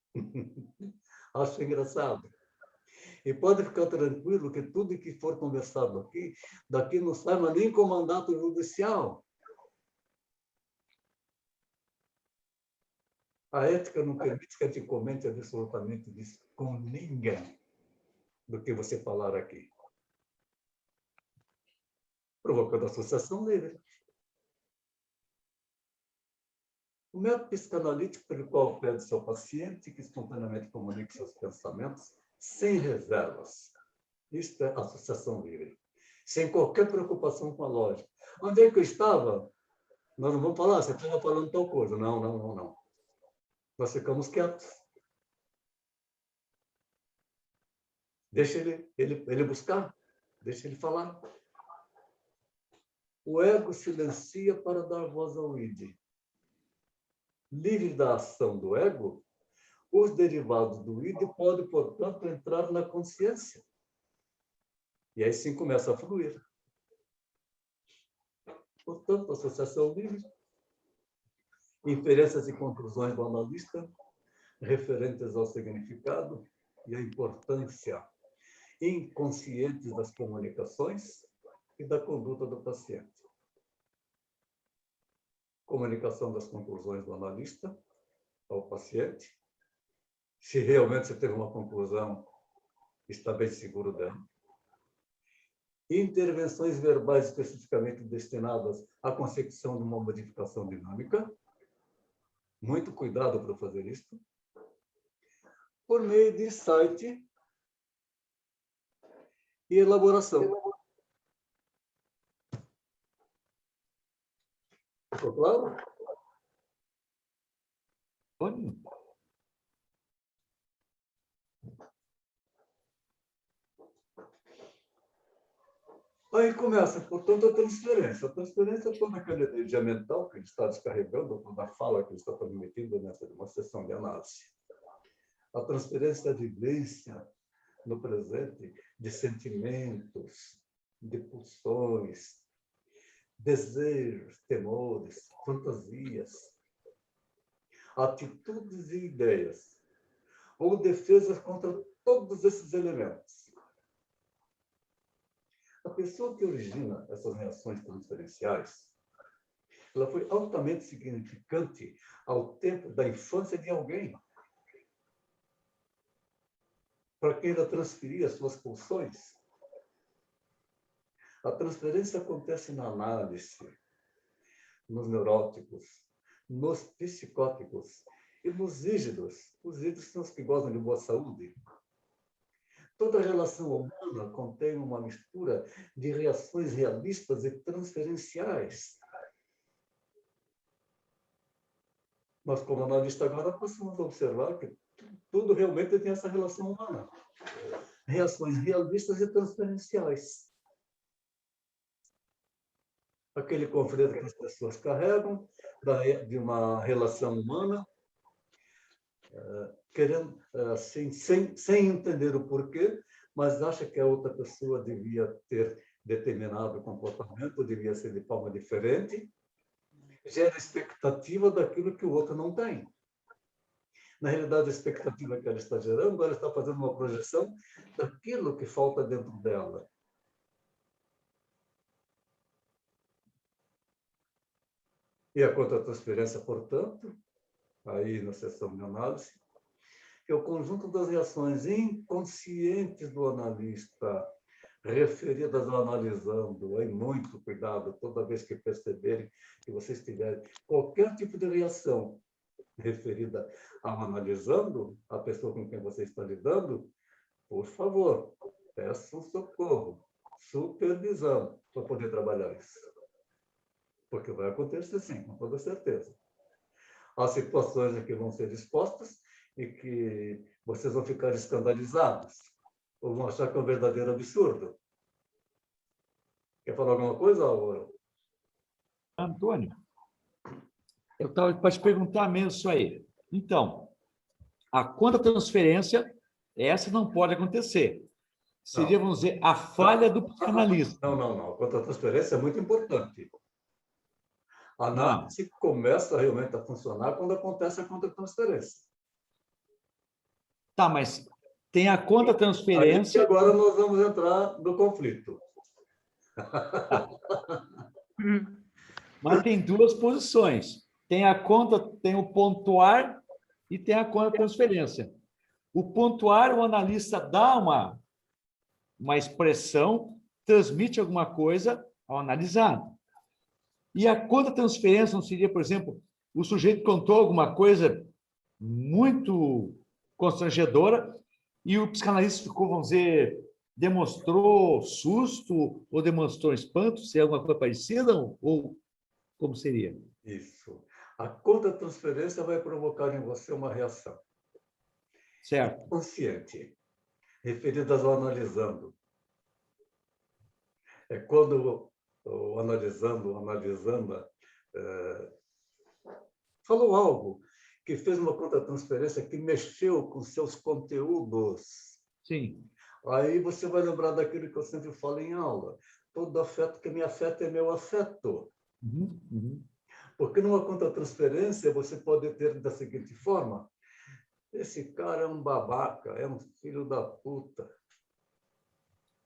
Acho engraçado. E pode ficar tranquilo que tudo que for conversado aqui, daqui não sai mais nem com mandato judicial. A ética não permite que a gente comente absolutamente isso com ninguém do que você falar aqui. Provocando associação livre. O método psicanalítico pelo qual pede seu paciente que espontaneamente comunique seus pensamentos sem reservas. Isto é associação livre. Sem qualquer preocupação com a lógica. Onde é que eu estava? Nós não vamos falar, você estava falando tal coisa. Não, não, não, não. Nós ficamos quietos. Deixa ele buscar. Deixa ele falar. O ego silencia para dar voz ao id. Livre da ação do ego, os derivados do id podem, portanto, entrar na consciência. E aí sim começa a fluir. Portanto, associação livre, inferências e conclusões do analista, referentes ao significado e à importância inconsciente das comunicações e da conduta do paciente. Comunicação das conclusões do analista ao paciente. Se realmente você teve uma conclusão, está bem seguro dela. Intervenções verbais especificamente destinadas à consecução de uma modificação dinâmica. Muito cuidado para fazer isso. Por meio de insight e elaboração. Ficou claro? Pode. Aí começa, portanto, a transferência. A transferência é toda aquela energia mental que ele está descarregando, toda a fala que ele está transmitindo nessa uma sessão de análise. A transferência da vivência no presente de sentimentos, de pulsões, desejos, temores, fantasias, atitudes e ideias, ou defesas contra todos esses elementos. A pessoa que origina essas reações transferenciais, ela foi altamente significante ao tempo da infância de alguém, para quem ela transferia suas pulsões. A transferência acontece na análise, nos neuróticos, nos psicóticos e nos rígidos. Os rígidos são os que gozam de boa saúde. Toda relação humana contém uma mistura de reações realistas e transferenciais. Mas, como analista agora, passamos a observar que tudo realmente tem essa relação humana. Reações realistas e transferenciais. Aquele conflito que as pessoas carregam de uma relação humana, querendo, assim, sem entender o porquê, mas acha que a outra pessoa devia ter determinado comportamento, devia ser de forma diferente, gera expectativa daquilo que o outro não tem. Na realidade, a expectativa que ela está gerando, ela está fazendo uma projeção daquilo que falta dentro dela. E a contra-transferência, portanto, aí na sessão de análise, é o conjunto das reações inconscientes do analista, referidas ao analisando. Aí, muito cuidado, toda vez que perceberem que vocês tiverem qualquer tipo de reação referida ao analisando, a pessoa com quem você está lidando, por favor, peça um socorro, supervisão, para poder trabalhar isso. Porque vai acontecer sim, com toda certeza. Há situações em que vão ser expostas e que vocês vão ficar escandalizados, ou vão achar que é um verdadeiro absurdo. Quer falar alguma coisa, Álvaro? Antônio, eu estava para te perguntar mesmo isso aí. Então, a contra-transferência, essa não pode acontecer. Seria, Não. vamos dizer, a falha do psicanalista. Não. A contra-transferência é muito importante. A análise começa realmente a funcionar quando acontece a contra-transferência. Tá, mas tem a contra-transferência. Aí agora nós vamos entrar no conflito. Mas tem duas posições. Tem o pontuar e tem a contra-transferência. O pontuar, o analista dá uma expressão, transmite alguma coisa ao analisado. E a contra-transferência não seria, por exemplo, o sujeito contou alguma coisa muito constrangedora e o psicanalista ficou, vamos dizer, demonstrou susto ou demonstrou espanto, se é alguma coisa parecida, ou como seria? Isso. A contra-transferência vai provocar em você uma reação. Certo. Consciente, referidas ao analisando. É quando o analisando, falou algo que fez uma contra-transferência que mexeu com seus conteúdos. Sim. Aí você vai lembrar daquilo que eu sempre falo em aula. Todo afeto que me afeta é meu afeto. Porque numa contra-transferência você pode ter da seguinte forma: esse cara é um babaca, é um filho da puta.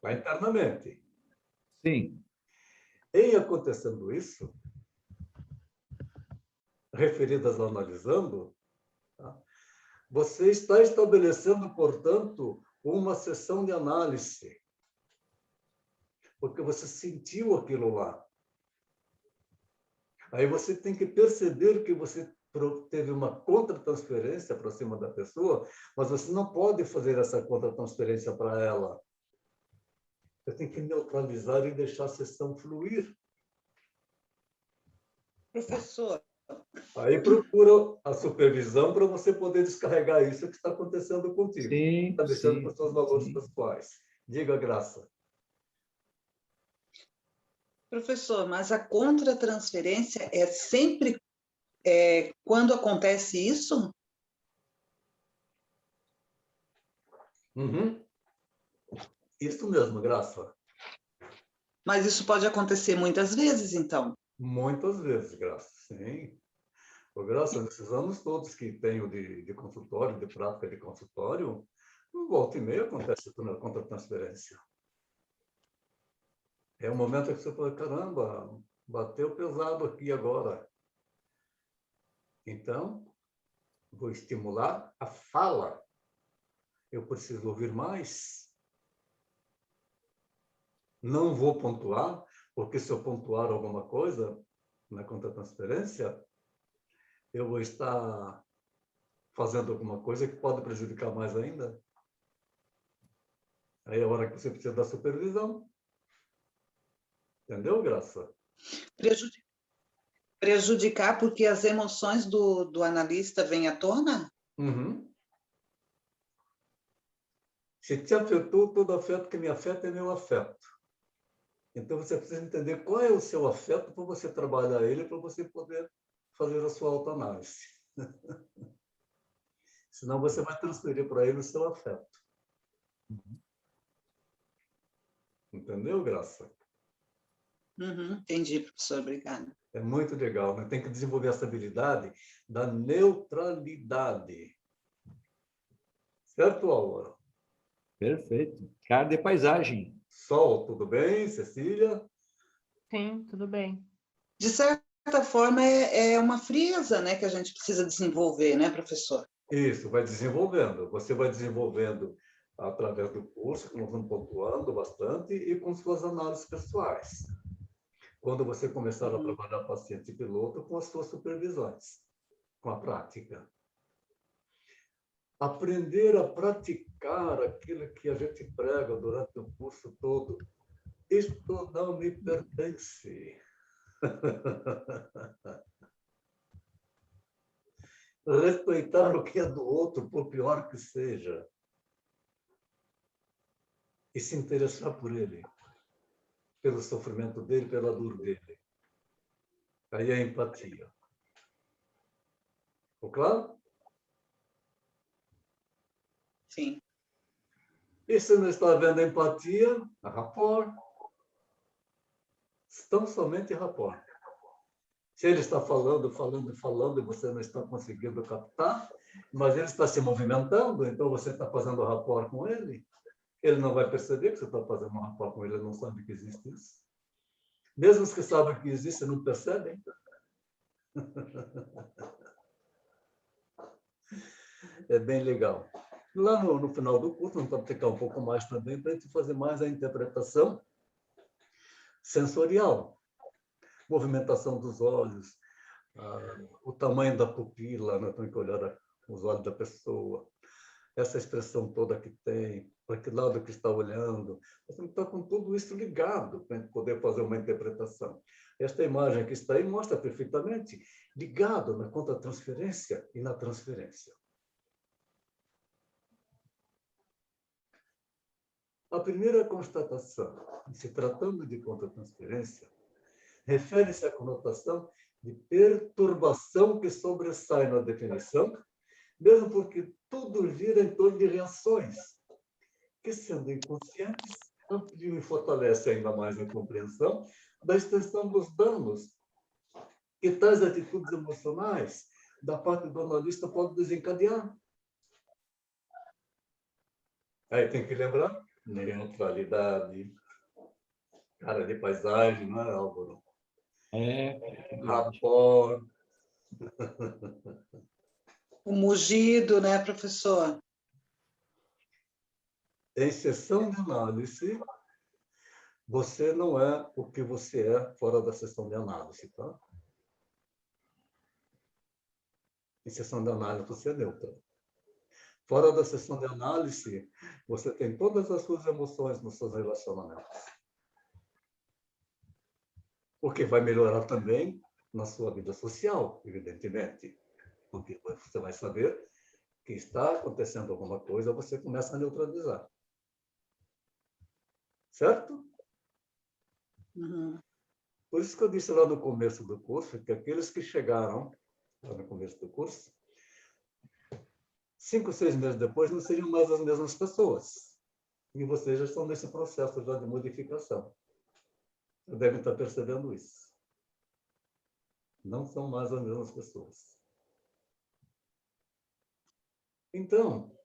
Vai internamente. Sim. Em acontecendo isso, referidas ao analisando, tá? Você está estabelecendo, portanto, uma sessão de análise. Porque você sentiu aquilo lá. Aí você tem que perceber que você teve uma contra-transferência para cima da pessoa, mas você não pode fazer essa contra-transferência para ela. Você tem que neutralizar e deixar a sessão fluir. Professor. Aí procura a supervisão para você poder descarregar isso que está acontecendo contigo. Sim, Está deixando sim, com os seus valores sim. pessoais. Diga, Graça. Professor, mas a contratransferência é sempre quando acontece isso? Uhum. Isso mesmo, Graça. Mas isso pode acontecer muitas vezes, então. Muitas vezes, Graça, sim. Ô, Graça, nesses anos todos que tenho de consultório, de prática de consultório, volta e meia acontece a contratransferência. É o momento que você fala, caramba, bateu pesado aqui agora. Então, vou estimular a fala. Eu preciso ouvir mais. Não vou pontuar, porque se eu pontuar alguma coisa na contratransferência, eu vou estar fazendo alguma coisa que pode prejudicar mais ainda. Aí é a hora que você precisa da supervisão. Entendeu, Graça? Prejudicar porque as emoções do analista vêm à tona? Uhum. Se te afetou, todo afeto que me afeta é meu afeto. Então, você precisa entender qual é o seu afeto para você trabalhar ele, para você poder fazer a sua autoanálise. Senão, você vai transferir para ele o seu afeto. Entendeu, Graça? Uhum, entendi, professor, obrigada. É muito legal, né? Tem que desenvolver essa habilidade da neutralidade. Certo, Álvaro? Perfeito. Cara de paisagem. Sol, tudo bem? Cecília? Sim, tudo bem. De certa forma, é uma frieza, né, que a gente precisa desenvolver, né, professor? Isso, vai desenvolvendo. Você vai desenvolvendo através do curso, que nós vamos pontuando bastante, e com suas análises pessoais. Quando você começar a trabalhar paciente e piloto, com as suas supervisões, com a prática. Aprender a praticar aquilo que a gente prega durante o curso todo. Isto não me pertence. Respeitar o que é do outro, por pior que seja. E se interessar por ele, pelo sofrimento dele, pela dor dele. Aí é empatia. Ficou claro? Sim. E se não está havendo empatia, a rapport. Tão somente rapport. Se ele está falando, falando, falando, e você não está conseguindo captar, mas ele está se movimentando, então você está fazendo rapport com ele, ele não vai perceber que você está fazendo um rapport com ele, ele não sabe que existe isso. Mesmo os que sabem que existe, não percebem. É bem legal. Lá no final do curso, vamos praticar um pouco mais também, para a gente fazer mais a interpretação sensorial. Movimentação dos olhos, o tamanho da pupila, né? Tem que olhar os olhos da pessoa, essa expressão toda que tem, para que lado que está olhando. Você tem que estar com tudo isso ligado para poder fazer uma interpretação. Esta imagem que está aí mostra perfeitamente ligado na contratransferência e na transferência. A primeira constatação, se tratando de contratransferência, refere-se à conotação de perturbação que sobressai na definição, mesmo porque tudo gira em torno de reações, que, sendo inconscientes, ampliam e fortalecem ainda mais a compreensão da extensão dos danos que tais atitudes emocionais da parte do analista podem desencadear. Aí tem que lembrar, neutralidade, cara de paisagem, não é, Álvaro? Rapport. O mugido, né, professor? Em sessão de análise, você não é o que você é fora da sessão de análise, tá? Em sessão de análise, você é neutra. Fora da sessão de análise, você tem todas as suas emoções nos seus relacionamentos. O que vai melhorar também na sua vida social, evidentemente. Porque você vai saber que está acontecendo alguma coisa, você começa a neutralizar. Certo? Uhum. Por isso que eu disse lá no começo do curso que aqueles que chegaram lá no começo do curso, 5, 6 meses depois, não seriam mais as mesmas pessoas. E vocês já estão nesse processo já de modificação. Vocês devem estar percebendo isso. Não são mais as mesmas pessoas. Então,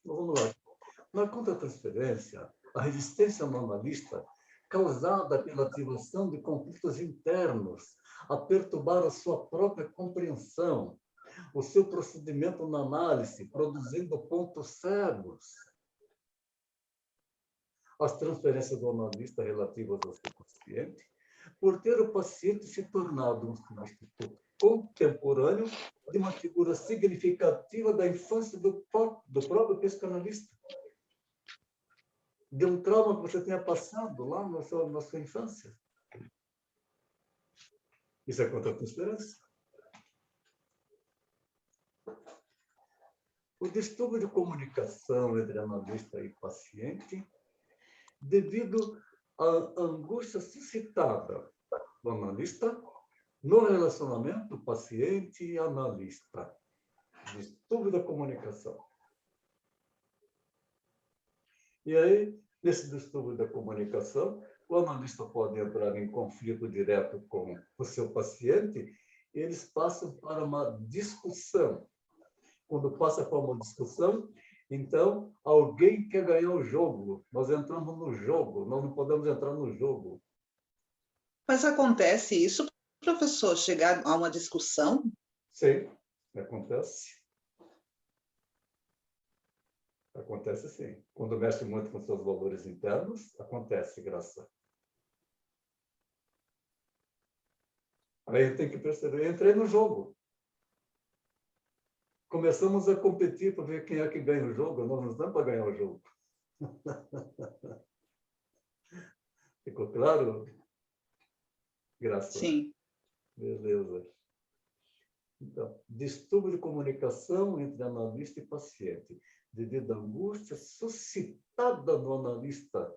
vamos lá. Na contra-transferência, a resistência normalista, causada pela ativação de conflitos internos, a perturbar a sua própria compreensão, o seu procedimento na análise, produzindo pontos cegos. As transferências do analista relativas ao seu paciente, por ter o paciente se tornado um substituto contemporâneo de uma figura significativa da infância do próprio psicanalista. De um trauma que você tenha passado lá na sua infância. Isso é contra-transferência. O distúrbio de comunicação entre analista e paciente, devido à angústia suscitada do analista no relacionamento paciente e analista. Distúrbio da comunicação. E aí, nesse distúrbio da comunicação, o analista pode entrar em conflito direto com o seu paciente e eles passam para uma discussão. Quando passa para uma discussão, então, alguém quer ganhar o jogo. Nós entramos no jogo, nós não podemos entrar no jogo. Mas acontece isso, professor, chegar a uma discussão? Sim, acontece. Acontece sim. Quando mexe muito com seus valores internos, acontece, Graça. Aí tem que perceber, eu entrei no jogo. Começamos a competir para ver quem é que ganha o jogo, nós não estamos para ganhar o jogo. Ficou claro? Graça. Sim. Beleza. Então, distúrbio de comunicação entre analista e paciente, devido à angústia suscitada no analista,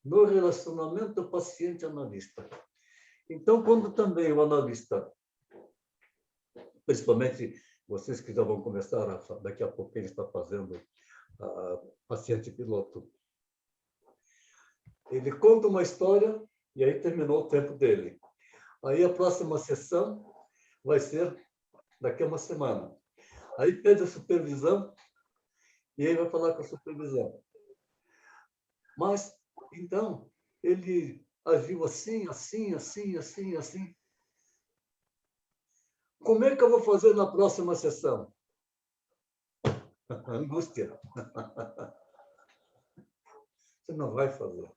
no relacionamento paciente-analista. Então, quando também o analista, principalmente vocês que já vão começar, daqui a pouco ele está fazendo paciente piloto, ele conta uma história e aí terminou o tempo dele. Aí a próxima sessão vai ser daqui a uma semana. Aí pede a supervisão e aí vai falar com a supervisão. Mas, então, ele agiu assim, assim, assim, assim, assim. Como é que eu vou fazer na próxima sessão? Angústia. Você não vai fazer.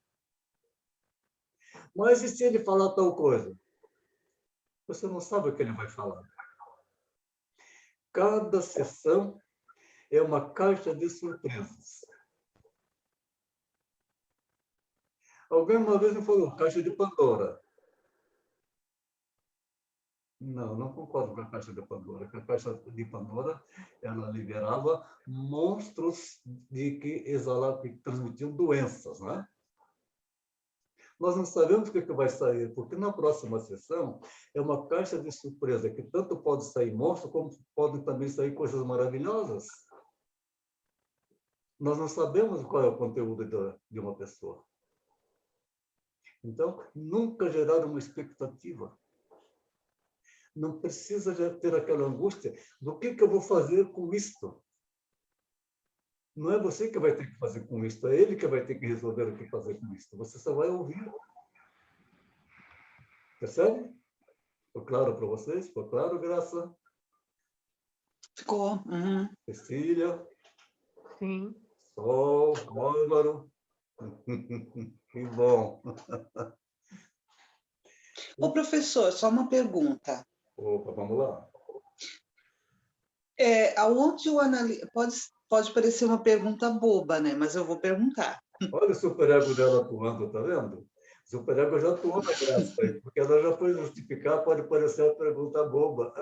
Mas e se ele falar tal coisa? Você não sabe o que ele vai falar. Cada sessão é uma caixa de surpresas. Alguém uma vez me falou, caixa de Pandora. Não, não concordo com a caixa de Pandora. Porque a caixa de Pandora, ela liberava monstros que transmitiam doenças, né? Nós não sabemos o que vai sair, porque na próxima sessão é uma caixa de surpresa, que tanto pode sair monstro, como podem também sair coisas maravilhosas. Nós não sabemos qual é o conteúdo de uma pessoa. Então, nunca gerar uma expectativa. Não precisa ter aquela angústia do que eu vou fazer com isto. Não é você que vai ter que fazer com isto, é ele que vai ter que resolver o que fazer com isto. Você só vai ouvir. Percebe? Ficou claro para vocês? Ficou claro, Graça? Ficou. Uhum. Cecília? Sim. Sol, Álvaro? Que bom. Ô, professor, só uma pergunta. Opa, vamos lá. Aonde o analista... Pode parecer uma pergunta boba, né? Mas eu vou perguntar. Olha o superego dela atuando, tá vendo? O superego já atuou na Graça aí, porque ela já foi justificar, pode parecer uma pergunta boba.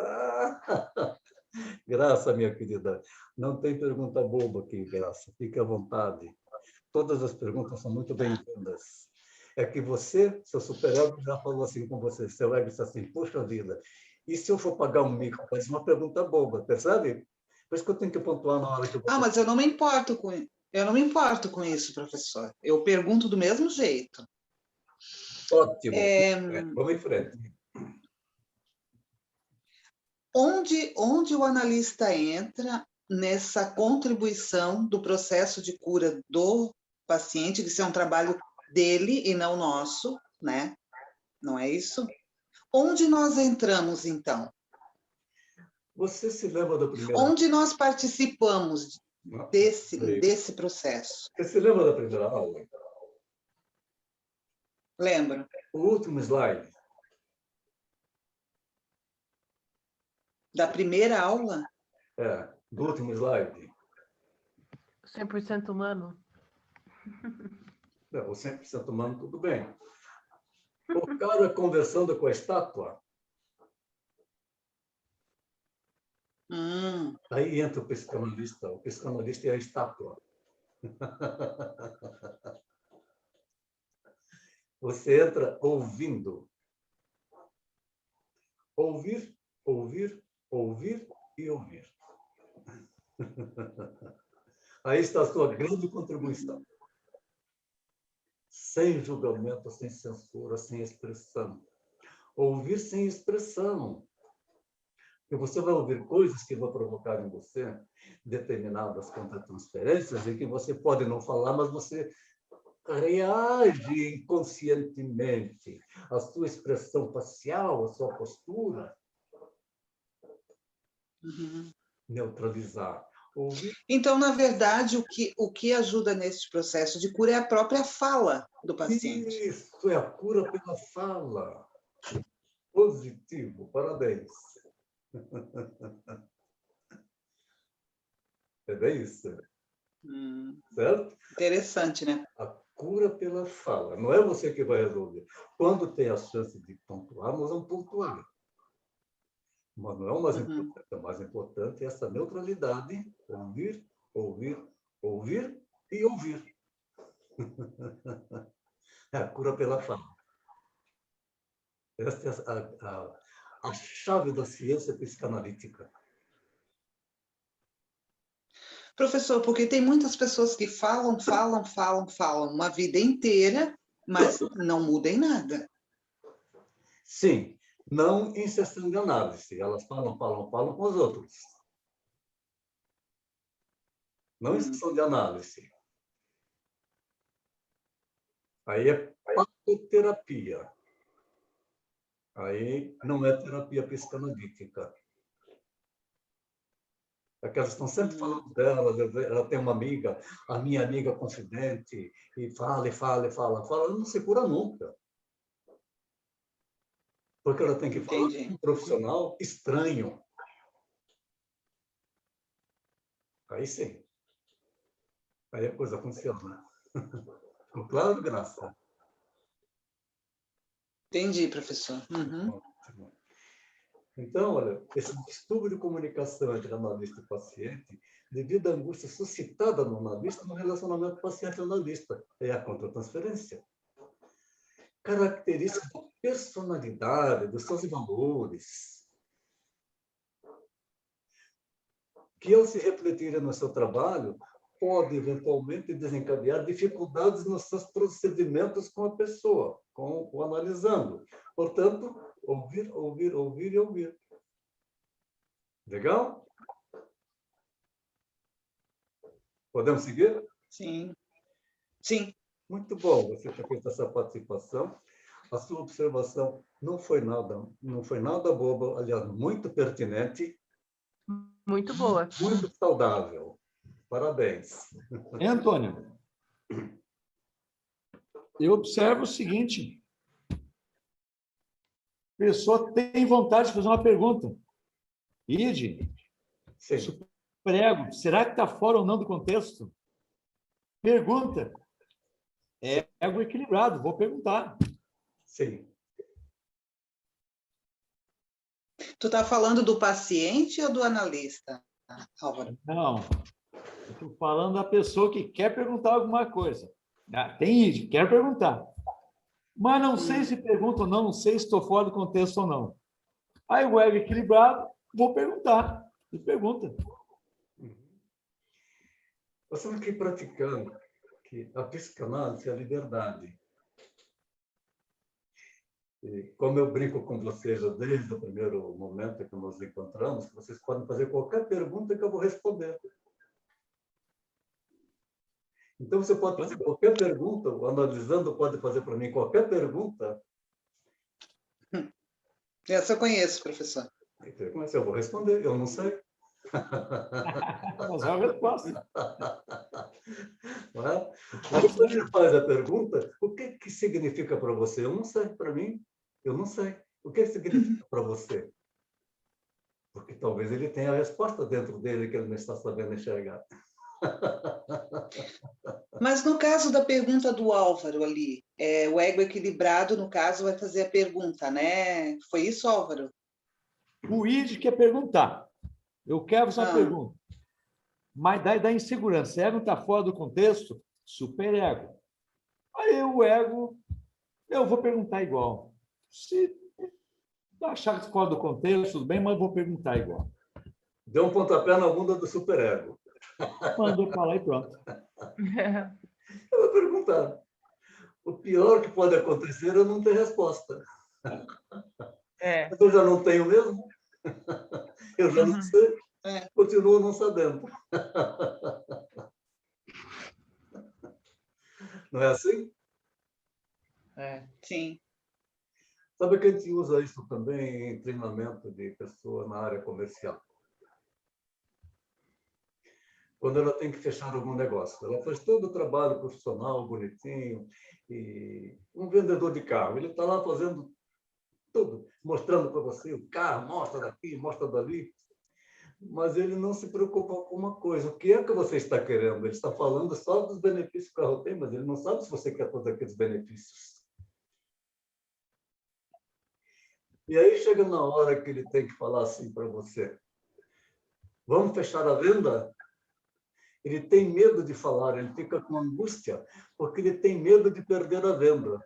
Graça, minha querida, não tem pergunta boba aqui, Graça. Fique à vontade. Todas as perguntas são muito bem-vindas. é que você, seu superego, já falou assim com você, seu ego disse assim, poxa vida, e se eu for pagar um mico? Faz uma pergunta boba, percebe? Por isso que eu tenho que pontuar na hora que eu vou... Ah, mas eu não me importo com isso, professor. Eu pergunto do mesmo jeito. Ótimo. Vamos em frente. Onde o analista entra nessa contribuição do processo de cura do paciente, que isso é um trabalho dele e não nosso, né? Não é isso? Onde nós entramos, então? Você se lembra da primeira... Onde nós participamos desse processo? Você se lembra da primeira aula? Lembro. O último slide. Da primeira aula? Do último slide. 100% humano? O 100% humano, tudo bem. O cara conversando com a estátua. Aí entra o psicanalista. O psicanalista é a estátua. Você entra ouvindo. Ouvir, ouvir, ouvir e ouvir. Aí está a sua grande contribuição. Sem julgamento, sem censura, sem expressão. Ouvir sem expressão. Porque você vai ouvir coisas que vão provocar em você determinadas contratransferências e que você pode não falar, mas você reage inconscientemente. A sua expressão facial, a sua postura. Neutralizar. Ouvir. Então, na verdade, o que ajuda nesse processo de cura é a própria fala do paciente. Isso, é a cura pela fala. Positivo, parabéns. É bem isso. Certo? Interessante, né? A cura pela fala. Não é você que vai resolver. Quando tem a chance de pontuar, nós vamos pontuar. Mas não é o mais importante. O mais importante é essa neutralidade. Ouvir, ouvir, ouvir e ouvir. É a cura pela fala. Essa é a chave da ciência psicanalítica. Professor, porque tem muitas pessoas que falam uma vida inteira, mas não mudam em nada. Sim, não em sessão de análise. Elas falam com os outros. Não em sessão de análise. Aí é patoterapia. Aí não é terapia psicanalítica. É que elas estão sempre falando dela, ela tem uma amiga, a minha amiga confidente, e fala, ela não se cura nunca. Porque ela tem que falar com um profissional estranho. Aí sim. Aí a coisa funciona. Ficou claro, Graça? Entendi, professor. Então, olha, esse distúrbio de comunicação entre analista e paciente, devido à angústia suscitada no analista no relacionamento paciente-analista, é a contratransferência. Característica da personalidade, dos seus valores, que ao se refletirem no seu trabalho, pode eventualmente desencadear dificuldades nos seus procedimentos com a pessoa, com o analisando. Portanto, ouvir, ouvir, ouvir e ouvir. Legal? Podemos seguir? Sim. Sim. Muito bom você ter feito essa participação. A sua observação não foi nada boba, aliás, muito pertinente. Muito boa. Muito saudável. Parabéns. Antônio, eu observo o seguinte. A pessoa tem vontade de fazer uma pergunta. Ide, prego, será que está fora ou não do contexto? Pergunta. É ego equilibrado, vou perguntar. Sim. Tu está falando do paciente ou do analista, Álvaro? Não, estou falando da pessoa que quer perguntar alguma coisa. Tem ide, quer perguntar. Mas não sei se pergunta ou não, não sei se estou fora do contexto ou não. Aí o ego equilibrado, vou perguntar. E pergunta. Nós estamos aqui praticando que a psicanálise é a liberdade. E como eu brinco com vocês desde o primeiro momento que nos encontramos, vocês podem fazer qualquer pergunta que eu vou responder. Então, você pode fazer qualquer pergunta, o analisando pode fazer para mim qualquer pergunta. Essa eu conheço, professor. Mas eu vou responder, eu não sei. Mas é a resposta. Não é? Mas quando ele faz a pergunta, o que significa para você? Eu não sei, para mim, eu não sei. O que significa para você? Porque talvez ele tenha a resposta dentro dele que ele não está sabendo enxergar. Mas no caso da pergunta do Álvaro ali, o ego equilibrado, no caso, vai fazer a pergunta, né? Foi isso, Álvaro? O id quer perguntar. Eu quero fazer uma pergunta. Mas daí dá insegurança. Ego está fora do contexto, superego. Aí o ego, eu vou perguntar igual. Se achar que fora do contexto, tudo bem, mas eu vou perguntar igual. Deu um pontapé na bunda do superego. Mandou para lá e pronto. Eu vou perguntar. O pior que pode acontecer é eu não ter resposta. Mas eu já não tenho mesmo. Eu já não sei. Continuo não sabendo. Não é assim? Sim. Sabe que a gente usa isso também em treinamento de pessoa na área comercial. Quando ela tem que fechar algum negócio. Ela faz todo o trabalho profissional, bonitinho, e um vendedor de carro, ele está lá fazendo tudo, mostrando para você o carro, mostra daqui, mostra dali, mas ele não se preocupa com uma coisa. O que é que você está querendo? Ele está falando só dos benefícios que o carro tem, mas ele não sabe se você quer todos aqueles benefícios. E aí chega na hora que ele tem que falar assim para você: vamos fechar a venda? Ele tem medo de falar, ele fica com angústia, porque ele tem medo de perder a venda.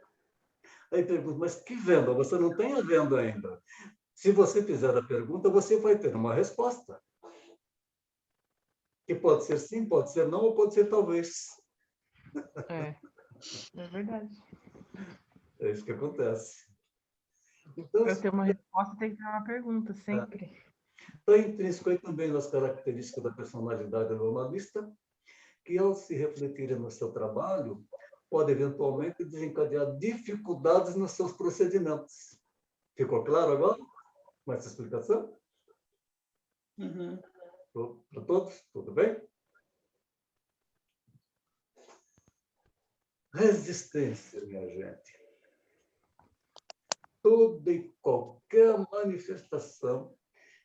Aí pergunta, mas que venda? Você não tem a venda ainda. Se você fizer a pergunta, você vai ter uma resposta. Que pode ser sim, pode ser não, ou pode ser talvez. É verdade. É isso que acontece. Então, Para ter uma resposta, tem que ter uma pergunta, sempre. Está intrínseco aí também nas características da personalidade do analista, que ao se refletirem no seu trabalho, pode eventualmente desencadear dificuldades nos seus procedimentos. Ficou claro agora? Com essa explicação? Para todos? Tudo bem? Resistência, minha gente. Toda e qualquer manifestação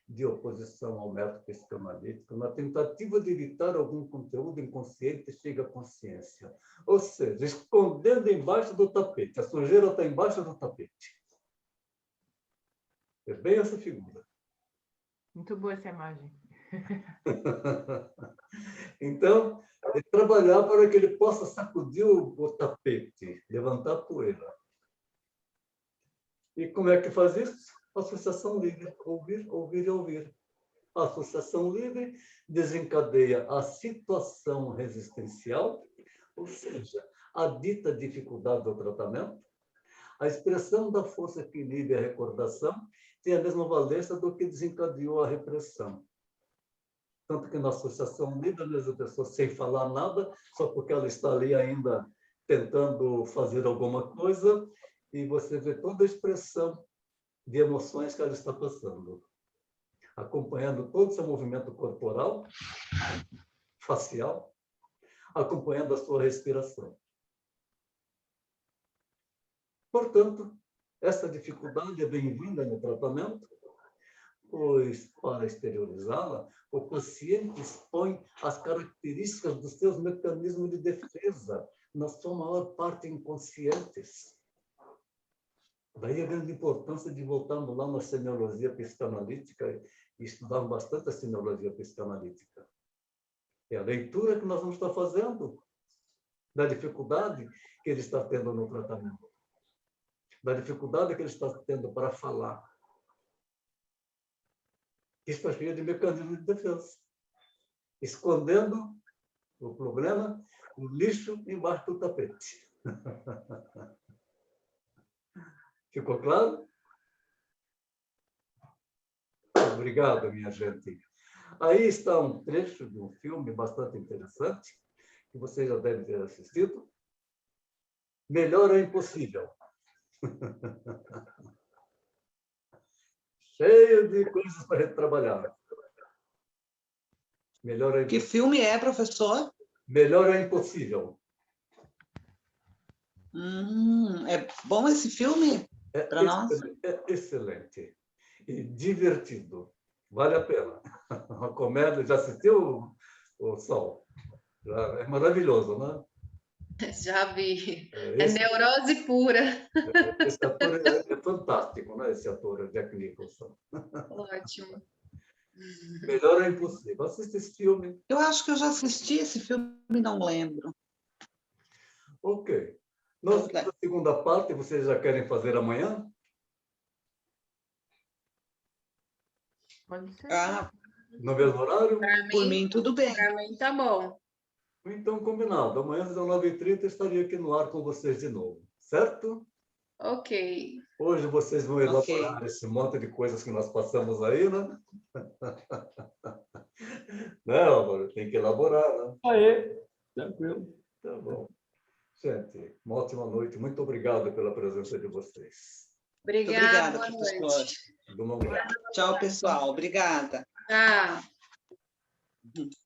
de oposição ao método psicanalítico, na tentativa de evitar algum conteúdo inconsciente, chega à consciência. Ou seja, escondendo embaixo do tapete. A sujeira está embaixo do tapete. É bem essa figura. Muito boa essa imagem. Então, é trabalhar para que ele possa sacudir o tapete, levantar a poeira. E como é que faz isso? Associação livre. Ouvir, ouvir e ouvir. A associação livre desencadeia a situação resistencial, ou seja, a dita dificuldade do tratamento. A expressão da força que inibe a recordação tem a mesma valência do que desencadeou a repressão. Tanto que na associação livre, às vezes a pessoa sem falar nada, só porque ela está ali ainda tentando fazer alguma coisa, e você vê toda a expressão de emoções que ela está passando, acompanhando todo o seu movimento corporal, facial, acompanhando a sua respiração. Portanto, essa dificuldade é bem-vinda no tratamento, pois, para exteriorizá-la, o paciente expõe as características dos seus mecanismos de defesa, na sua maior parte inconscientes. Daí a grande importância de voltarmos lá na semiologia psicanalítica e estudarmos bastante a semiologia psicanalítica. É a leitura que nós vamos estar fazendo da dificuldade que ele está tendo no tratamento. da dificuldade que ele está tendo para falar. Está cheio de mecanismos de defesa, escondendo o problema, o lixo embaixo do tapete. Ficou claro? Obrigado, minha gente. Aí está um trecho de um filme bastante interessante, que vocês já devem ter assistido. Melhor é impossível. Cheio de coisas para a gente trabalhar. Melhor é Que impossível. filme é, professor? Melhor é impossível. É bom esse filme para nós? É excelente e divertido. Vale a pena. Uma comédia. Já assistiu o Sol? É maravilhoso, né? Já vi. É Esse, neurose pura. esse ator é fantástico, né? Esse ator, Jack Nicholson. Ótimo. Melhor é impossível. Assista esse filme. Eu acho que eu já assisti esse filme, não lembro. Ok. Nossa segunda parte, vocês já querem fazer amanhã? Pode ser. No mesmo horário? Por mim, tudo bem. Para mim tá bom. Então, combinado. Amanhã, às 19h30, estaria aqui no ar com vocês de novo. Certo? Ok. Hoje vocês vão elaborar Ok. esse monte de coisas que nós passamos aí, né? Não, Álvaro, tem que elaborar, né? Aí, tranquilo. Tá bom. Gente, uma ótima noite. Muito obrigado pela presença de vocês. Muito Obrigada. obrigada, Boa professor. noite. Do momento. Tchau, pessoal. Obrigada. Tchau.